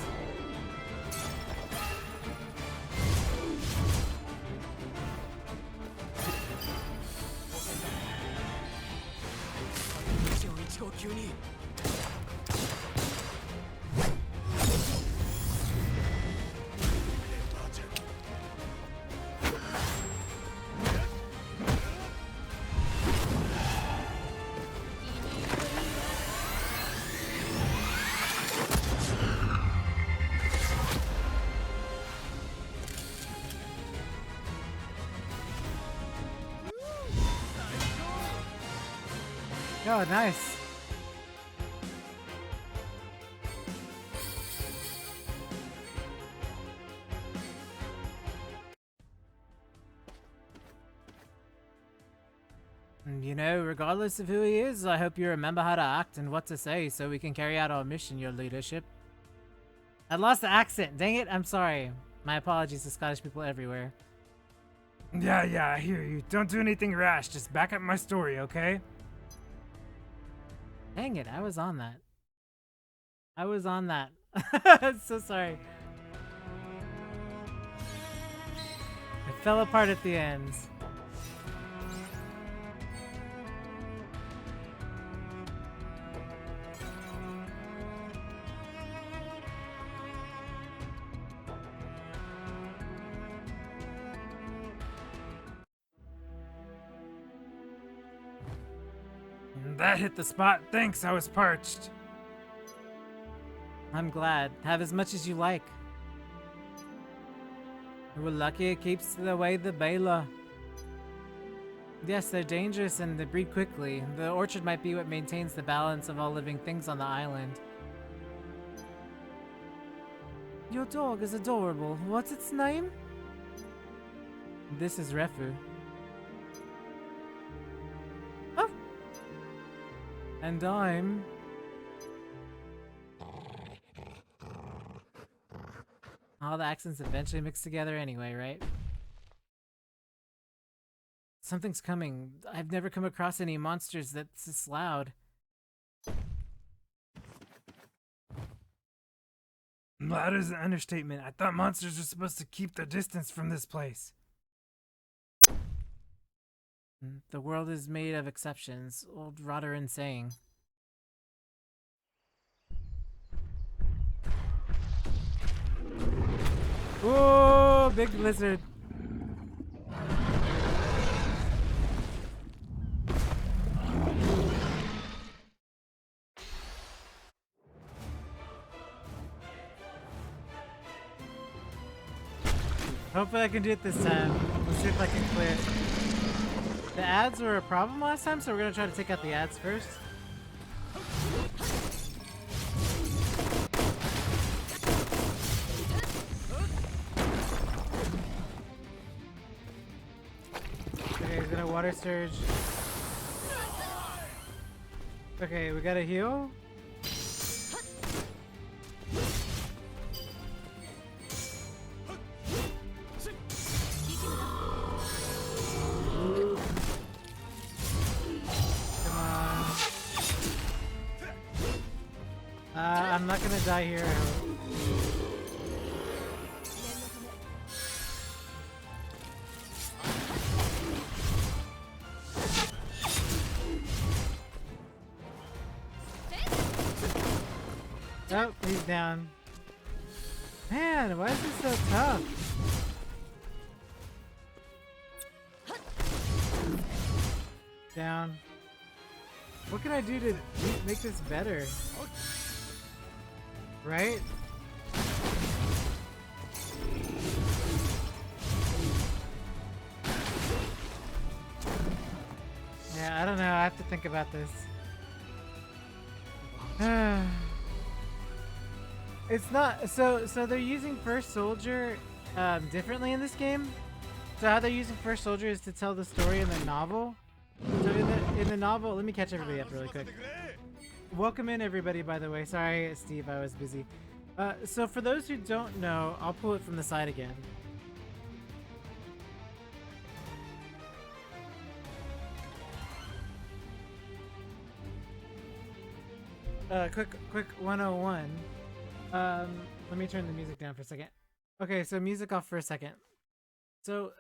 Oh, nice. And you know, regardless of who he is, I hope you remember how to act and what to say so we can carry out our mission, your leadership. I lost the accent. Dang it, I'm sorry. My apologies to Scottish people everywhere. Yeah, I hear you. Don't do anything rash. Just back up my story, okay? Dang it, I was on that. I was on that. I'm so sorry. It fell apart at the end. That hit the spot. Thanks, I was parched. I'm glad. Have as much as you like. We're lucky it keeps away the Bela. Yes, they're dangerous and they breed quickly. The orchard might be what maintains the balance of all living things on the island. Your dog is adorable. What's its name? This is Refu. Oh! And I'm... All the accents eventually mix together anyway, right? Something's coming. I've never come across any monsters that's this loud. Loud is an understatement. I thought monsters were supposed to keep their distance from this place. The world is made of exceptions, old Rodarin saying. Whoa, big lizard. Hopefully I can do it this time. Let's see if I can clear it. The ads were a problem last time, so we're gonna try to take out the ads first. Okay, he's gonna water surge. Okay, we gotta heal. I'm not gonna die here. Oh, he's down. Man, why is this so tough? Down. What can I do to make this better? Right? Yeah, I don't know. I have to think about this. It's not so they're using First Soldier differently in this game. So how they're using First Soldier is to tell the story in the novel. So in the novel, let me catch everybody up really quick. Welcome in everybody, by the way. Sorry, Steve, I was busy. So for those who don't know, I'll pull it from the side again. Quick 101. Let me turn the music down for a second. Okay, so music off for a second. So,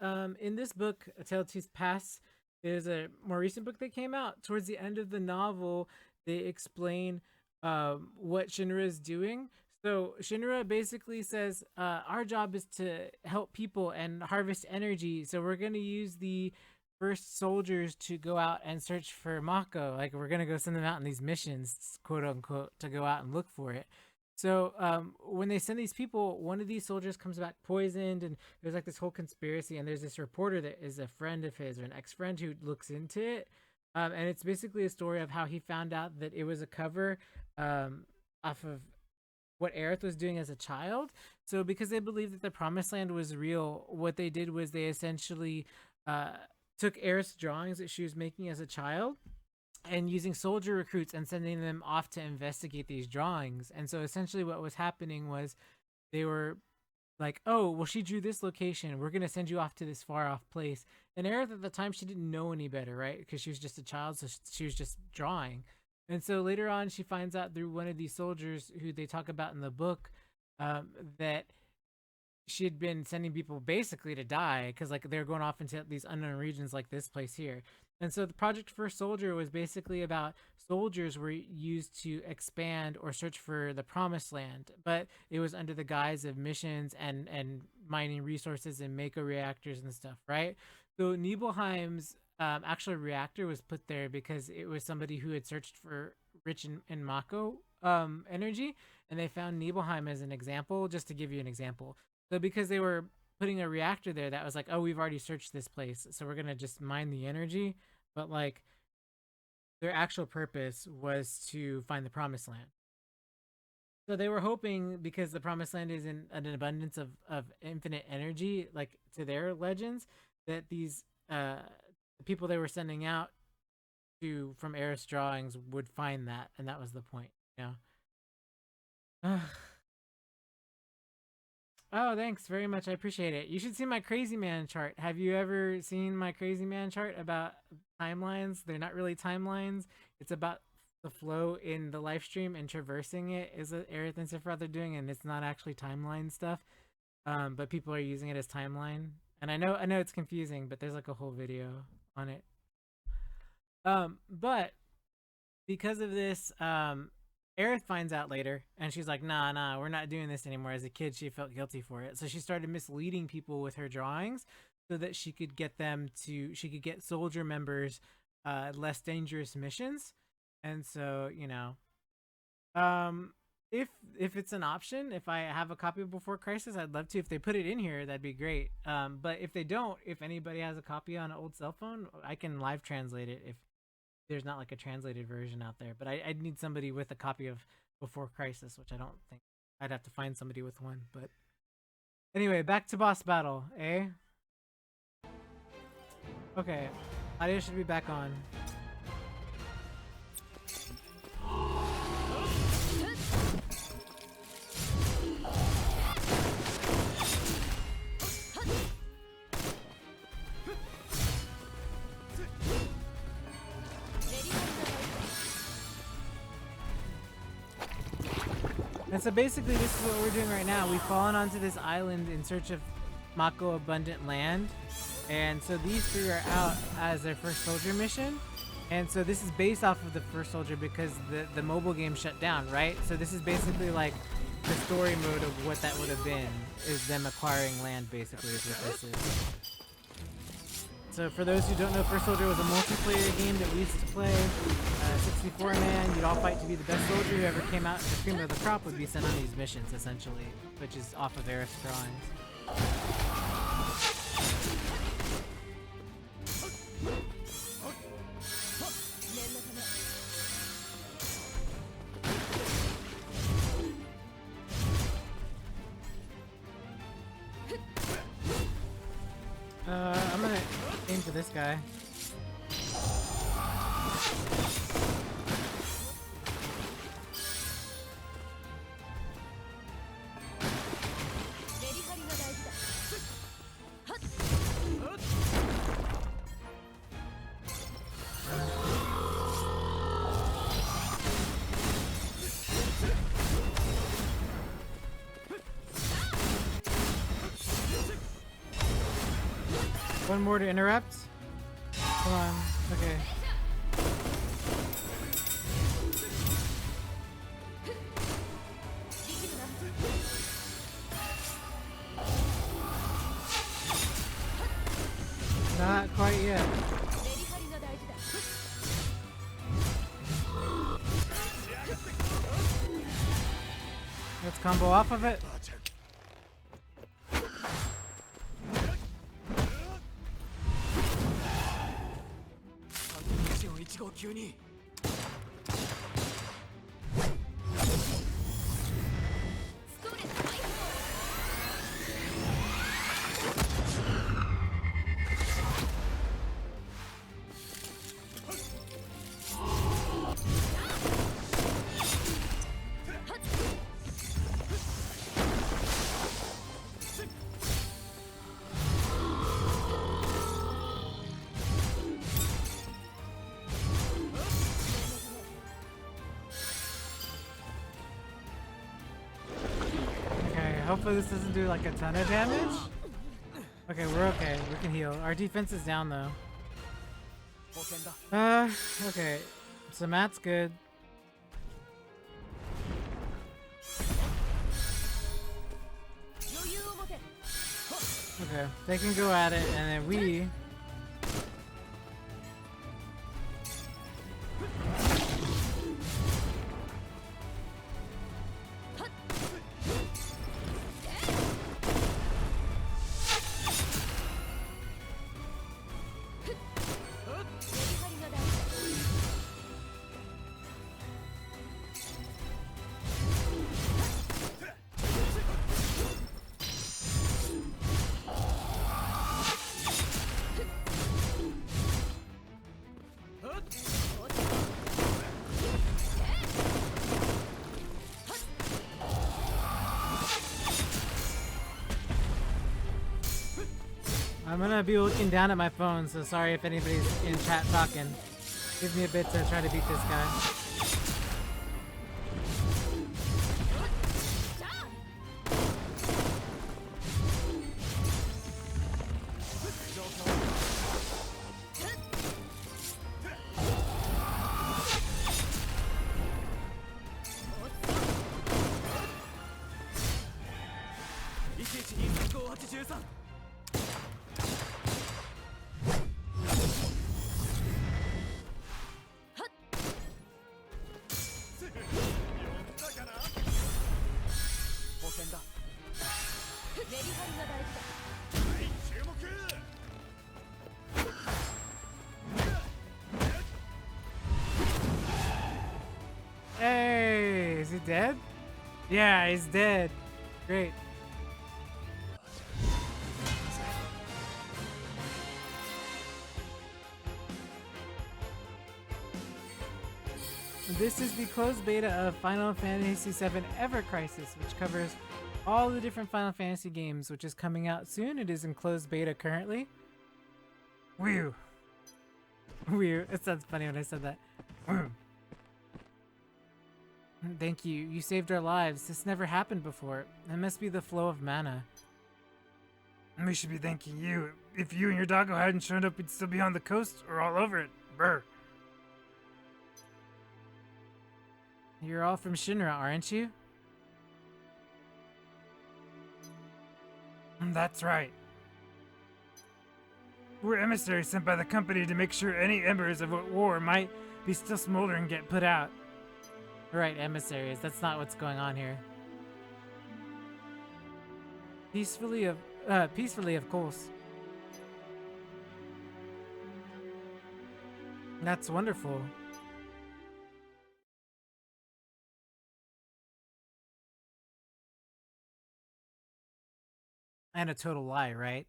in this book, A Tale of Two's Past, is a more recent book that came out. Towards the end of the novel, they explain what Shinra is doing. So Shinra basically says, our job is to help people and harvest energy. So we're going to use the first soldiers to go out and search for Mako. Like, we're going to go send them out on these missions, quote unquote, to go out and look for it. So when they send these people, one of these soldiers comes back poisoned, and there's like this whole conspiracy, and there's this reporter that is a friend of his or an ex-friend who looks into it. And it's basically a story of how he found out that it was a cover off of what Aerith was doing as a child. So because they believed that the Promised Land was real, what they did was they essentially took Aerith's drawings that she was making as a child and using soldier recruits and sending them off to investigate these drawings. And so essentially what was happening was they were like, oh, well, she drew this location. We're going to send you off to this far off place. And Aerith at the time, she didn't know any better, right? Because she was just a child, so she was just drawing. And so later on, she finds out through one of these soldiers who they talk about in the book that she had been sending people basically to die because like they're going off into these unknown regions like this place here. And so the Project First Soldier was basically about soldiers were used to expand or search for the Promised Land, but it was under the guise of missions and mining resources and Mako reactors and stuff, right? So Nibelheim's actual reactor was put there because it was somebody who had searched for rich and Mako energy, and they found Nibelheim as an example, just to give you an example. So because they were putting a reactor there, that was like, oh, we've already searched this place, so we're gonna just mine the energy. But like, their actual purpose was to find the Promised Land. So they were hoping, because the Promised Land is in an abundance of infinite energy, like to their legends, that these people they were sending out to from Aerith's drawings would find that, and that was the point, you know. Oh, thanks very much. I appreciate it. You should see my Crazy Man chart. Have you ever seen my Crazy Man chart about timelines? They're not really timelines. It's about the flow in the live stream and traversing it is what Aerith and Sephiroth are doing, and it's not actually timeline stuff. But people are using it as timeline. And I know it's confusing, but there's like a whole video on it. But because of this, Aerith finds out later, and she's like, nah, we're not doing this anymore. As a kid, she felt guilty for it. So she started misleading people with her drawings so that she could get soldier members less dangerous missions. And so, you know, if it's an option, if I have a copy of Before Crisis, I'd love to. If they put it in here, that'd be great. But if they don't, if anybody has a copy on an old cell phone, I can live translate it if there's not like a translated version out there. But I'd need somebody with a copy of Before Crisis, which I don't think I'd have to find somebody with one. But anyway, back to boss battle, eh? Okay, audio should be back on. And so basically this is what we're doing right now. We've fallen onto this island in search of Mako Abundant Land. And so these three are out as their first soldier mission. And so this is based off of the first soldier because the mobile game shut down, right? So this is basically like the story mode of what that would have been, is them acquiring land, basically, is what this is. So for those who don't know, First Soldier was a multiplayer game that we used to play. 64-man, you'd all fight to be the best soldier. Whoever came out the cream of the crop would be sent on these missions, essentially, which is off of Eris drawings. I'm gonna aim for this guy. One more to interrupt. Come on. Okay. Not quite yet. Let's combo off of it. Hopefully this doesn't do like a ton of damage. Okay, we're okay. We can heal. Our defense is down though. Okay. So Matt's good. Okay, they can go at it, and then we... I'm gonna be looking down at my phone, so sorry if anybody's in chat talking. Give me a bit to try to beat this guy. Hey, is he dead? Yeah, he's dead. Great. This is the closed beta of Final Fantasy VII Ever Crisis, which covers all the different Final Fantasy games, which is coming out soon. It is in closed beta currently. Whew. Whew. It sounds funny when I said that. Whew. Thank you. You saved our lives. This never happened before. It must be the flow of mana. We should be thanking you. If you and your doggo hadn't shown up, we'd still be on the coast or all over it. Brr. You're all from Shinra, aren't you? That's right. We're emissaries sent by the company to make sure any embers of what war might be still smoldering get put out. Right, emissaries. That's not what's going on here. Peacefully, of course. That's wonderful. And a total lie, right?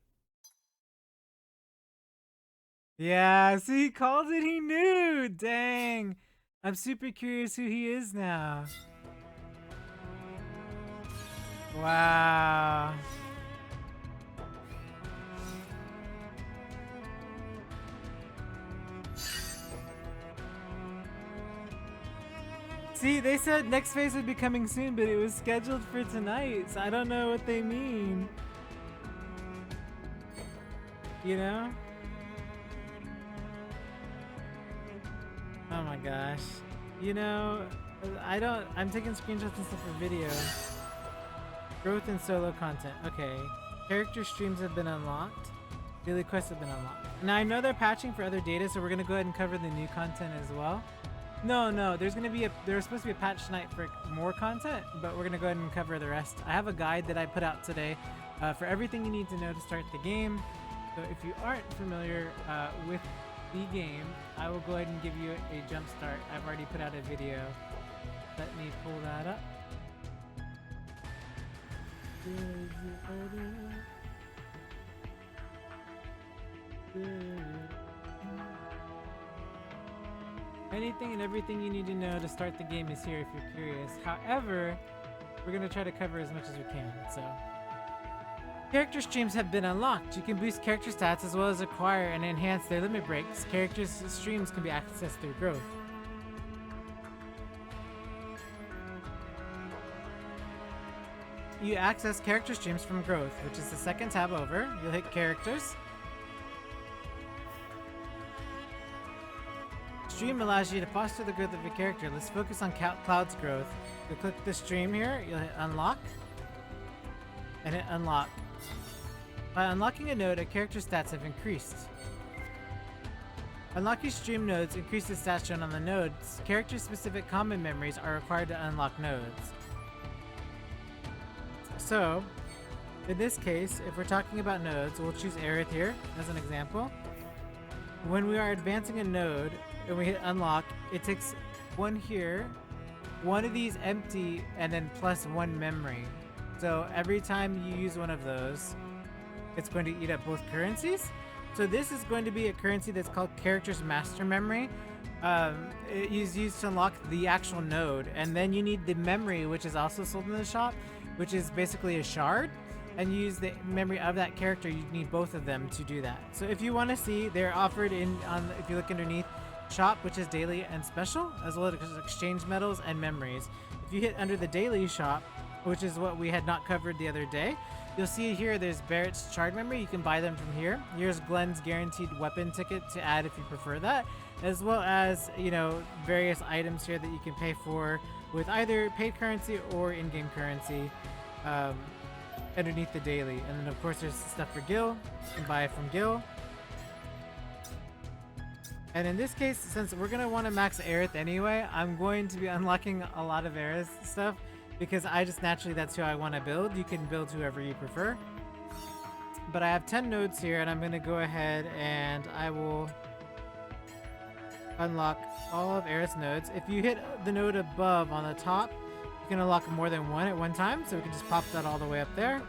Yeah, see, he called it, he knew! Dang! I'm super curious who he is now. Wow. See, they said next phase would be coming soon, but it was scheduled for tonight, so I don't know what they mean. You know? Oh my gosh. You know, I'm taking screenshots and stuff for video. Growth in solo content. Okay. Character streams have been unlocked. Daily quests have been unlocked. Now I know they're patching for other data, so we're gonna go ahead and cover the new content as well. No, there's supposed to be a patch tonight for more content, but we're gonna go ahead and cover the rest. I have a guide that I put out today for everything you need to know to start the game. So if you aren't familiar with the game, I will go ahead and give you a jump start. I've already put out a video. Let me pull that up. Anything and everything you need to know to start the game is here if you're curious. However, we're going to try to cover as much as we can. So, character streams have been unlocked. You can boost character stats as well as acquire and enhance their limit breaks. Characters' streams can be accessed through growth. You access character streams from growth, which is the second tab over. You'll hit characters. Stream allows you to foster the growth of your character. Let's focus on Cloud's growth. You'll click the stream here, you'll hit unlock, and hit unlock. By unlocking a node, a character's stats have increased. Unlocking stream nodes increases stats shown on the nodes. Character-specific common memories are required to unlock nodes. So, in this case, if we're talking about nodes, we'll choose Aerith here as an example. When we are advancing a node and we hit unlock, it takes one here, one of these empty, and then plus one memory. So every time you use one of those, it's going to eat up both currencies. So this is going to be a currency that's called Character's Master Memory. It is used to unlock the actual node, and then you need the memory, which is also sold in the shop, which is basically a shard, and you use the memory of that character. You need both of them to do that. So if you want to see, they're offered if you look underneath, shop, which is daily and special, as well as exchange medals and memories. If you hit under the daily shop, which is what we had not covered the other day, you'll see here there's Barrett's Shard Memory. You can buy them from here. Here's Glenn's Guaranteed Weapon Ticket to add if you prefer that, as well as, you know, various items here that you can pay for with either paid currency or in-game currency underneath the daily. And then of course there's stuff for Gil. You can buy it from Gil. And in this case, since we're going to want to max Aerith anyway, I'm going to be unlocking a lot of Aerith stuff because I just naturally, that's who I want to build. You can build whoever you prefer. But I have 10 nodes here, and I'm going to go ahead and I will unlock all of Aerith's nodes. If you hit the node above on the top, you can unlock more than one at one time, so we can just pop that all the way up there.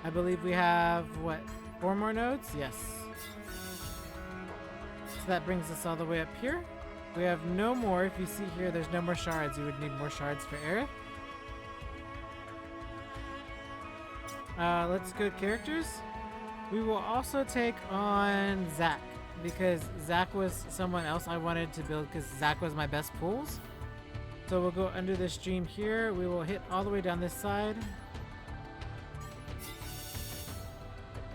I believe we have, what, 4 more nodes? Yes. So that brings us all the way up here. We have no more. If you see here, there's no more shards. You would need more shards for Aerith. Let's go to characters. We will also take on Zack, because Zack was someone else I wanted to build because Zack was my best pulls. So we'll go under the stream here. We will hit all the way down this side.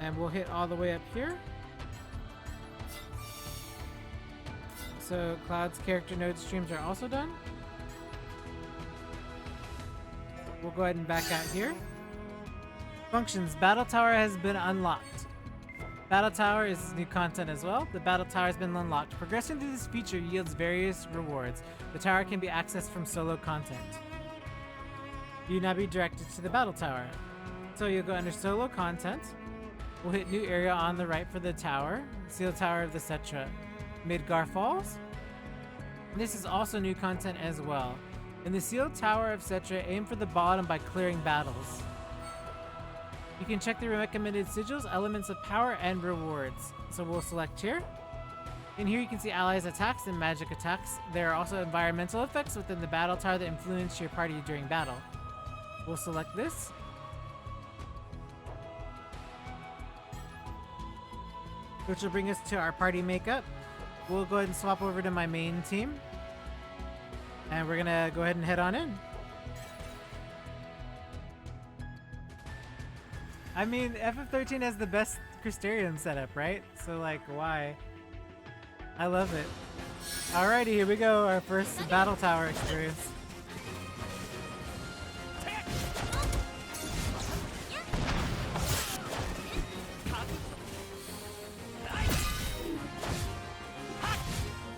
And we'll hit all the way up here. So Cloud's character node streams are also done. we'll go ahead and back out here. Functions. Battle Tower has been unlocked. Battle Tower is new content as well. The Battle Tower has been unlocked. Progressing through this feature yields various rewards. The tower can be accessed from solo content. You now be directed to the Battle Tower. So you'll go under solo content. We'll hit new area on the right for the tower. Seal Tower of the Cetra. Midgar Falls. This is also new content as well. In the Sealed Tower of Cetra, aim for the bottom by clearing battles. You can check the recommended sigils, elements of power, and rewards. So we'll select here. In here you can see allies attacks and magic attacks. There are also environmental effects within the battle tower that influence your party during battle. We'll select this. Which will bring us to our party makeup. We'll go ahead and swap over to my main team. And we're gonna go ahead and head on in. I mean, FF13 has the best Crystarium setup, right? So, like, why? I love it. Alrighty, here we go. Our first Battle Tower experience.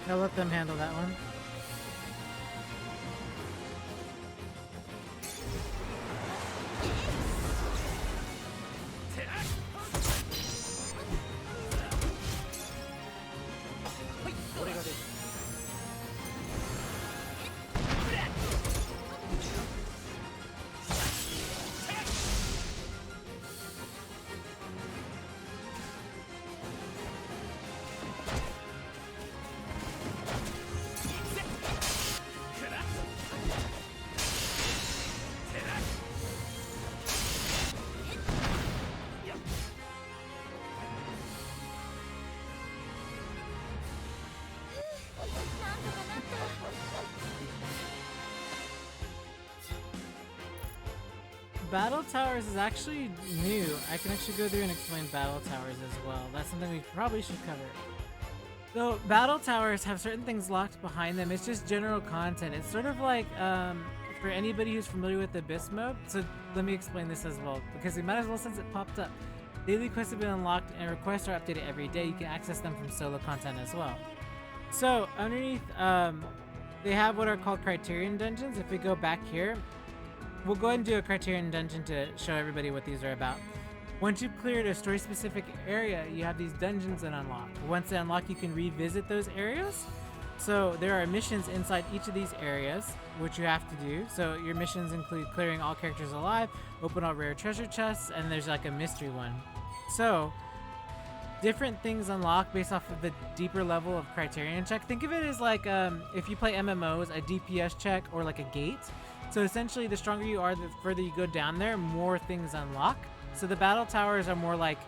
I'll let them handle that one. Battle Towers is actually new. I can actually go through and explain Battle Towers as well. That's something we probably should cover. So Battle Towers have certain things locked behind them. It's just general content. It's sort of like for anybody who's familiar with Abyss mode. So let me explain this as well, because we might as well since it popped up. Daily quests have been unlocked and requests are updated every day. You can access them from solo content as well. So underneath, they have what are called Criterion Dungeons. If we go back here, we'll go ahead and do a Criterion Dungeon to show everybody what these are about. Once you've cleared a story-specific area, you have these dungeons that unlock. Once they unlock, you can revisit those areas. So there are missions inside each of these areas, which you have to do. So your missions include clearing all characters alive, open all rare treasure chests, and there's like a mystery one. So different things unlock based off of the deeper level of Criterion check. Think of it as like if you play MMOs, a DPS check or like a gate. So essentially, the stronger you are, the further you go down there, more things unlock. So the battle towers are more like,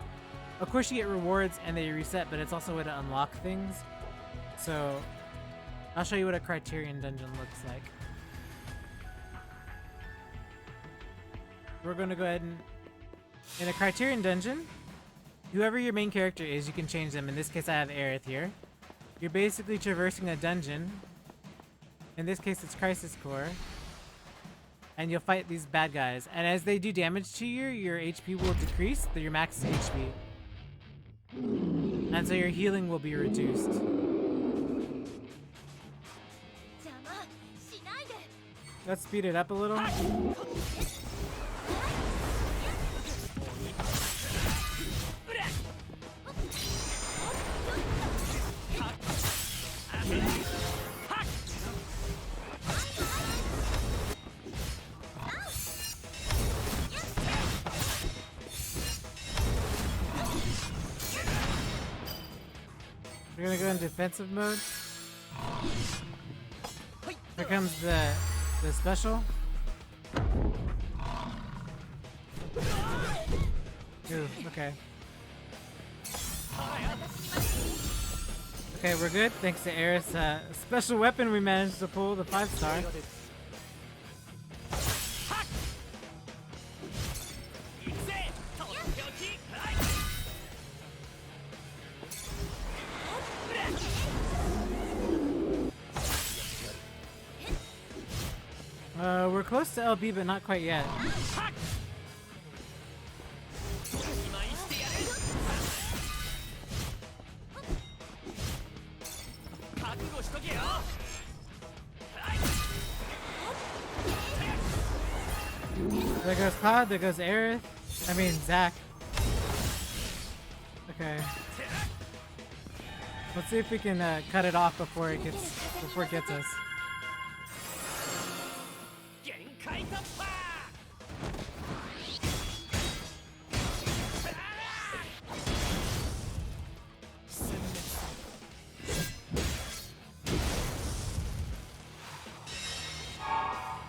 of course you get rewards and they reset, but it's also a way to unlock things. So I'll show you what a Criterion dungeon looks like. We're going to go ahead and, in a Criterion dungeon, whoever your main character is, you can change them. In this case, I have Aerith here. You're basically traversing a dungeon. In this case, it's Crisis Core. And you'll fight these bad guys. And as they do damage to you, your HP will decrease to your max HP. And so your healing will be reduced. Let's speed it up a little. We're gonna go in defensive mode. Here comes the special. Ooh, okay. Okay, we're good. Thanks to Aerith's special weapon, we managed to pull the 5-star. We're close to LB, but not quite yet. There goes Cloud, there goes Aerith. I mean, Zack. Okay. Let's see if we can cut it off before it gets us.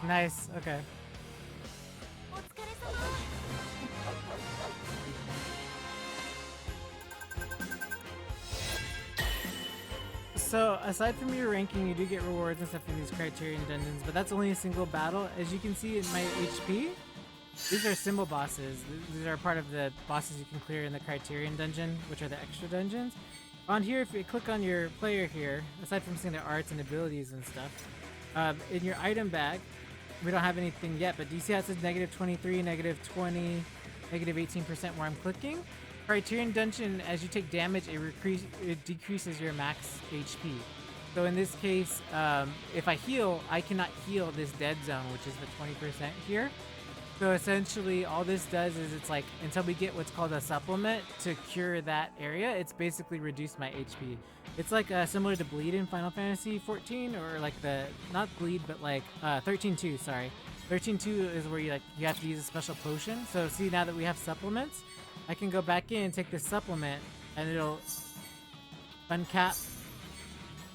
Nice. Okay. So, aside from your ranking, you do get rewards and stuff in these Criterion dungeons, but that's only a single battle. As you can see in my HP, these are symbol bosses. These are part of the bosses you can clear in the Criterion dungeon, which are the extra dungeons. On here, if you click on your player here, aside from seeing their arts and abilities and stuff, in your item bag, we don't have anything yet, but do you see how it says negative 23, negative 20, negative 18% where I'm clicking? Criterion Dungeon, as you take damage, it decreases your max HP. So in this case, if I heal, I cannot heal this dead zone, which is the 20% here. So essentially, all this does is it's like, until we get what's called a supplement to cure that area, it's basically reduced my HP. It's like similar to Bleed in Final Fantasy 14, or like the, not Bleed, but like 13-2, sorry. 13-2 is where you have to use a special potion. So see, now that we have supplements, I can go back in, take this supplement, and it'll uncap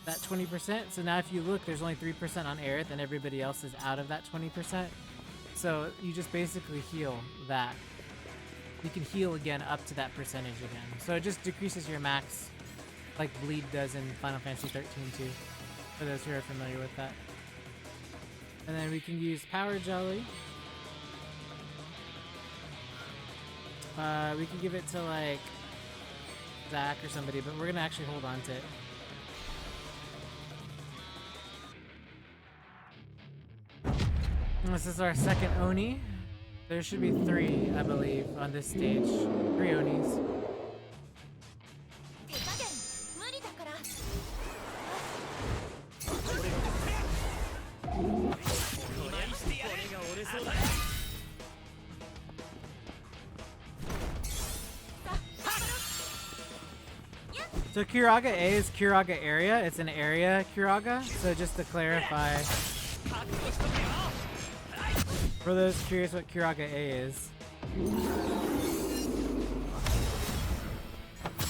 that 20%. So now if you look, there's only 3% on Aerith, and everybody else is out of that 20%. So you just basically heal that. You can heal again up to that percentage again. So it just decreases your max, like Bleed does in Final Fantasy 13 too, for those who are familiar with that. And then we can use Power Jelly. We can give it to like Zack or somebody, but we're gonna actually hold on to it. And this is our second Oni. There should be 3, I believe, on this stage. 3 Onis. So Kiraga A is Kiraga area. It's an area Kiraga. So just to clarify, for those curious what Kiraga A is.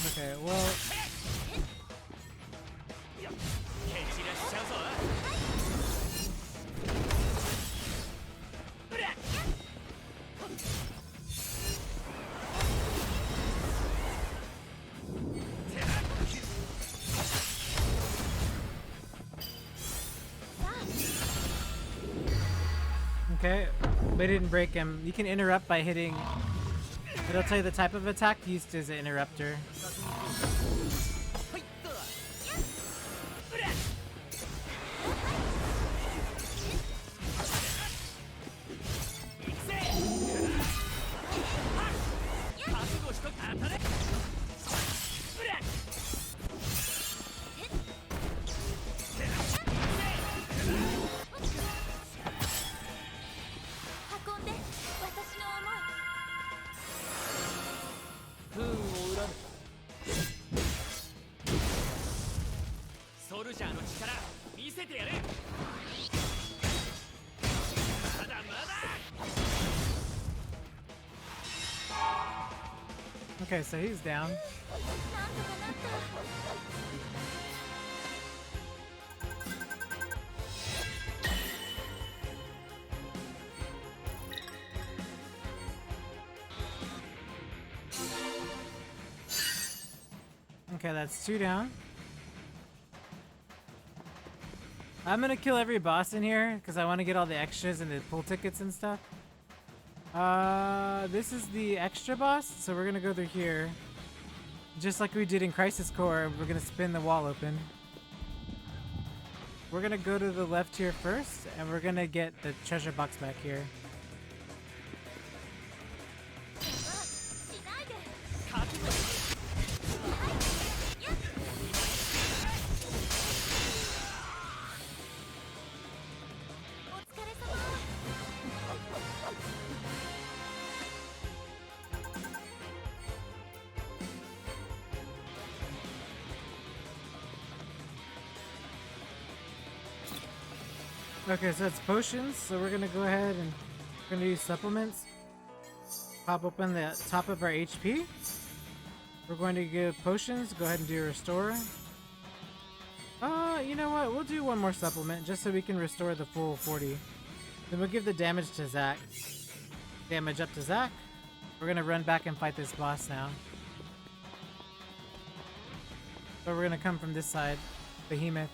Okay, well. Okay, they didn't break him. You can interrupt by hitting. It'll tell you the type of attack used as an interrupter. Okay, so he's down. Okay, that's 2 down. I'm gonna kill every boss in here because I want to get all the extras and the pull tickets and stuff. This is the extra boss, so we're gonna go through here. Just like we did in Crisis Core, we're gonna spin the wall open. we're gonna go to the left here first, and we're gonna get the treasure box back here. しないで。お疲れ様。Okay, so it's potions, so we're gonna go ahead and we're gonna use supplements. Pop open the top of our HP. We're going to give potions, go ahead and do a restore. You know what? We'll do one more supplement just so we can restore the full 40. Then we'll give the damage to Zach. Damage up to Zach. We're gonna run back and fight this boss now. But we're gonna come from this side, Behemoth.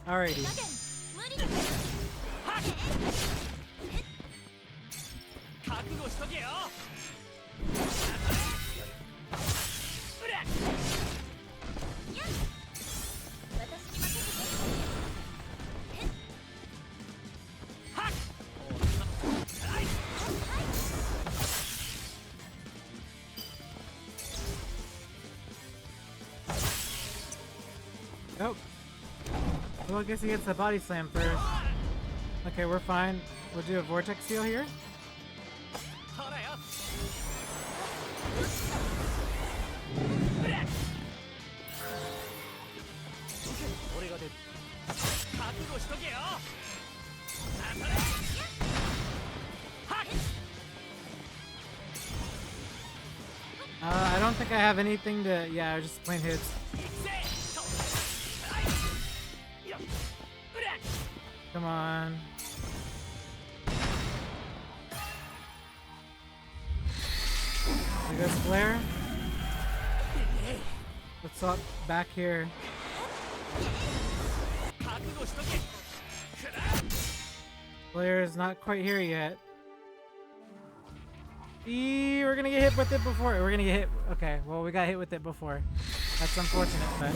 Alrighty. 無理だから。覚悟しとけよ。私に任せて。 Oh. Well, I guess he gets the body slam first. Okay, we're fine. We'll do a vortex seal here. I don't think I have anything to. Yeah, just plain hits. Come on. There goes Flare. Let's swap back here. Flare is not quite here yet. We're gonna get hit with it before. We're gonna get hit. Okay, well, we got hit with it before. That's unfortunate, but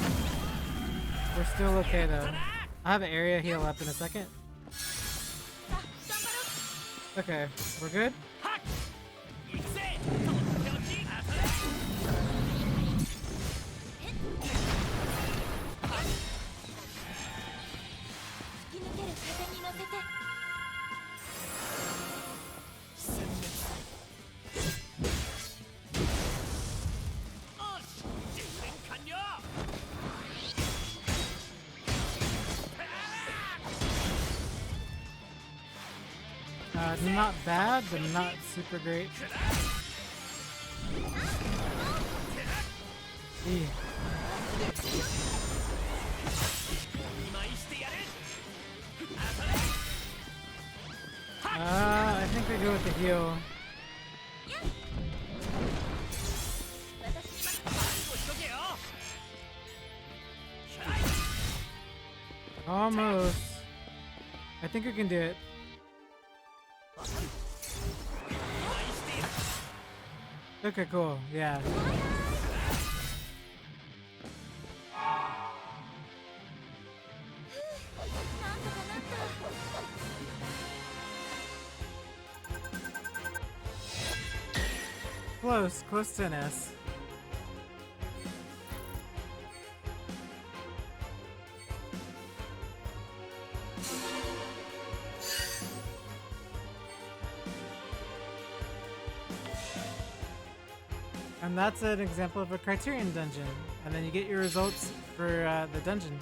we're still okay though. I'll have an area heal up in a second. Okay, we're good? Not bad, but not super great. I think we go with the heal. Almost. I think we can do it. Okay, cool. Yeah. Close to an S. And that's an example of a criterion dungeon. And then you get your results for the dungeon.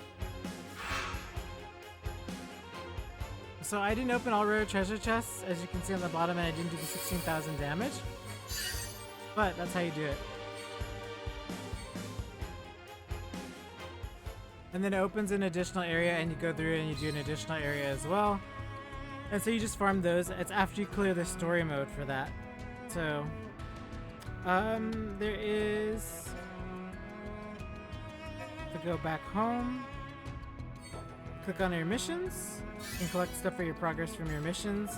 So I didn't open all rare treasure chests, as you can see on the bottom, and I didn't do the 16,000 damage. But that's how you do it. And then it opens an additional area, and you go through and you do an additional area as well. And so you just farm those. It's after you clear the story mode for that. So there is to go back home. Click on your missions. You can collect stuff for your progress from your missions.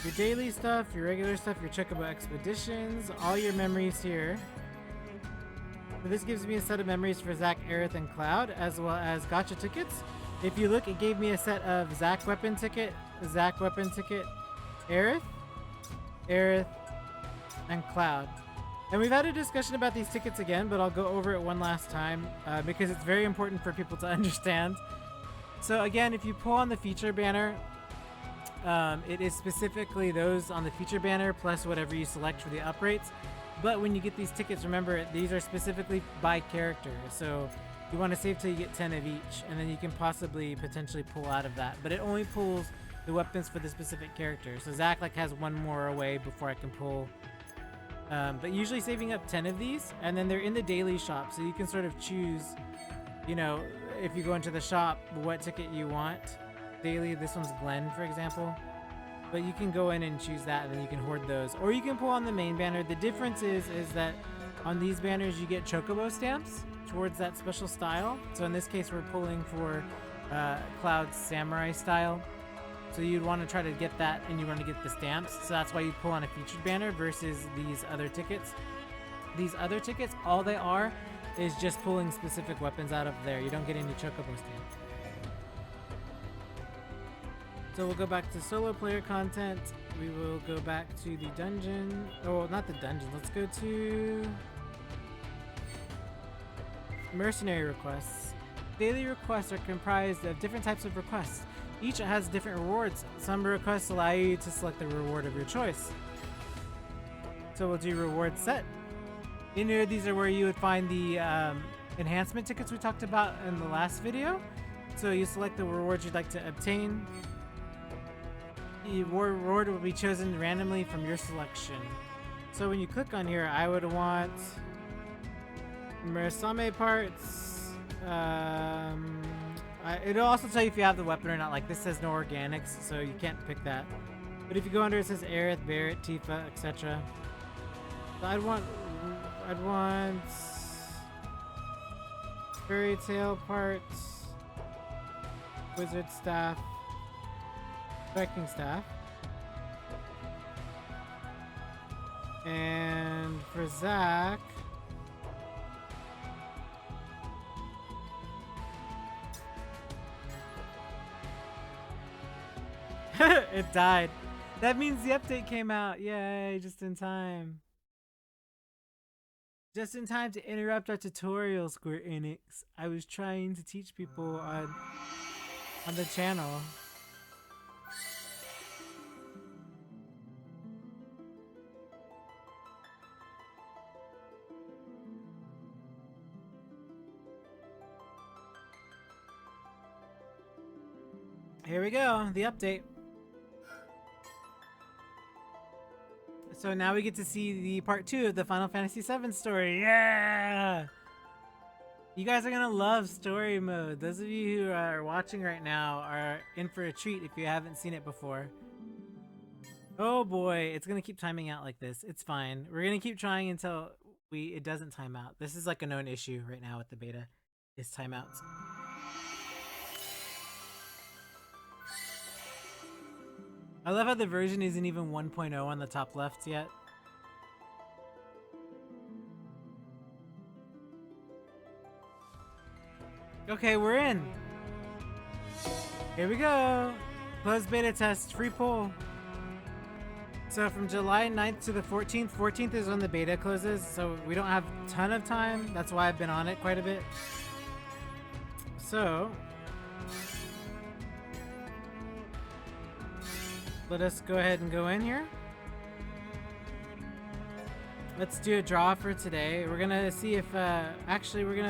your daily stuff, your regular stuff, your Chocobo expeditions, all your memories here. So this gives me a set of memories for Zack, Aerith, and Cloud, as well as gacha tickets. If you look, it gave me a set of Zack weapon ticket, Aerith, and Cloud. And we've had a discussion about these tickets again, but I'll go over it one last time because it's very important for people to understand. So again, if you pull on the feature banner, it is specifically those on the feature banner plus whatever you select for the uprates. But when you get these tickets, remember, these are specifically by character. So you want to save till you get 10 of each, and then you can potentially pull out of that. But it only pulls the weapons for the specific character. So Zack has one more away before I can pull. But usually saving up 10 of these, and then they're in the daily shop. So you can sort of choose, if you go into the shop, what ticket you want. Daily, this one's Glenn, for example. But you can go in and choose that, and then you can hoard those. Or you can pull on the main banner. The difference is that on these banners, you get Chocobo stamps towards that special style. So in this case, we're pulling for Cloud's Samurai style. So you'd want to try to get that, and you want to get the stamps. So that's why you pull on a featured banner versus these other tickets. These other tickets, all they are is just pulling specific weapons out of there. You don't get any Chocobo stamps. So we'll go back to solo player content. We will go back to the dungeon. Oh, not the dungeon. Let's go to mercenary requests. Daily requests are comprised of different types of requests. Each has different rewards. Some requests allow you to select the reward of your choice. So we'll do reward set. In here, these are where you would find the enhancement tickets we talked about in the last video. So you select the rewards you'd like to obtain. The reward will be chosen randomly from your selection. So when you click on here, I would want Murasame parts. It'll also tell you if you have the weapon or not. Like this says no organics, so you can't pick that. But if you go under, it says Aerith, Barrett, Tifa, etc. So I'd want Fairy Tail parts, Wizard staff, Viking staff, and for Zack, it died. That means the update came out. Yay, just in time. Just in time to interrupt our tutorial, Square Enix. I was trying to teach people on the channel. Here we go, the update. So now we get to see the part 2 of the Final Fantasy VII story. Yeah! You guys are gonna love story mode. Those of you who are watching right now are in for a treat if you haven't seen it before. Oh boy, it's gonna keep timing out like this. It's fine. We're gonna keep trying until it doesn't time out. This is like a known issue right now with the beta, is timeouts. I love how the version isn't even 1.0 on the top left yet. Okay, we're in. Here we go. Closed beta test, free poll. So from July 9th to the 14th. 14th is when the beta closes, so we don't have a ton of time. That's why I've been on it quite a bit. So let us go ahead and go in here. Let's do a draw for today. We're gonna see if, actually we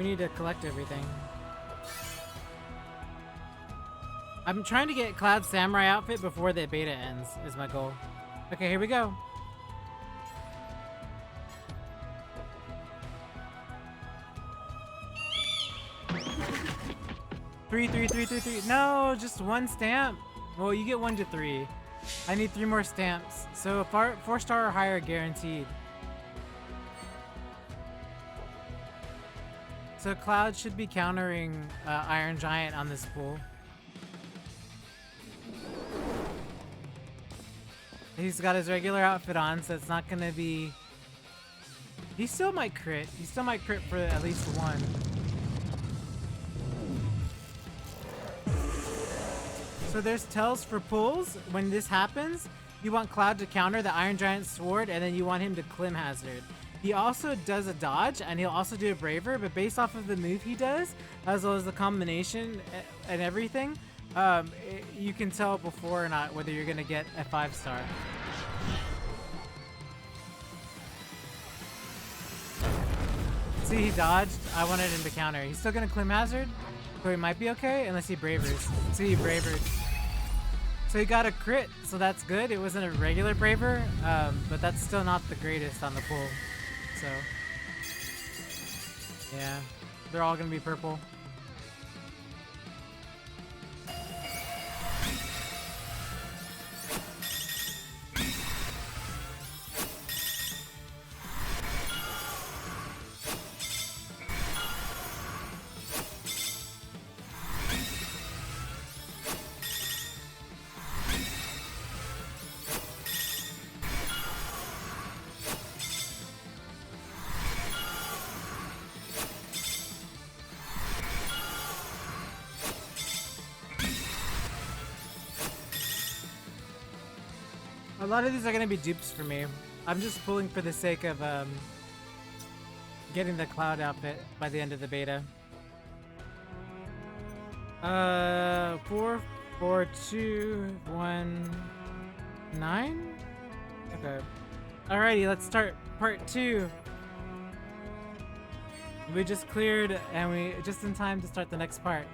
need to collect everything. I'm trying to get Cloud's Samurai outfit before the beta ends, is my goal. Okay, here we go. Three. No, just one stamp. Well, you get 1 to 3. I need 3 more stamps. So 4-star or higher guaranteed. So Cloud should be countering Iron Giant on this pool. He's got his regular outfit on, so it's not gonna be... He still might crit. He still might crit for at least one. So there's tells for pulls. When this happens, you want Cloud to counter the Iron Giant's sword, and then you want him to Clim Hazard. He also does a dodge, and he'll also do a Braver, but based off of the move he does, as well as the combination and everything, you can tell before or not whether you're going to get a 5-star. See, he dodged. I wanted him to counter. He's still going to Clim Hazard, so he might be okay, unless he Bravers. See, he Bravered. So he got a crit, so that's good. It wasn't a regular Braver, but that's still not the greatest on the pull. So, yeah, they're all going to be purple. A lot of these are going to be dupes for me. I'm just pulling for the sake of getting the Cloud outfit by the end of the beta. 4, 4, 2, 1, 9? Okay. Alrighty, let's start part 2. We just cleared, and we just in time to start the next part.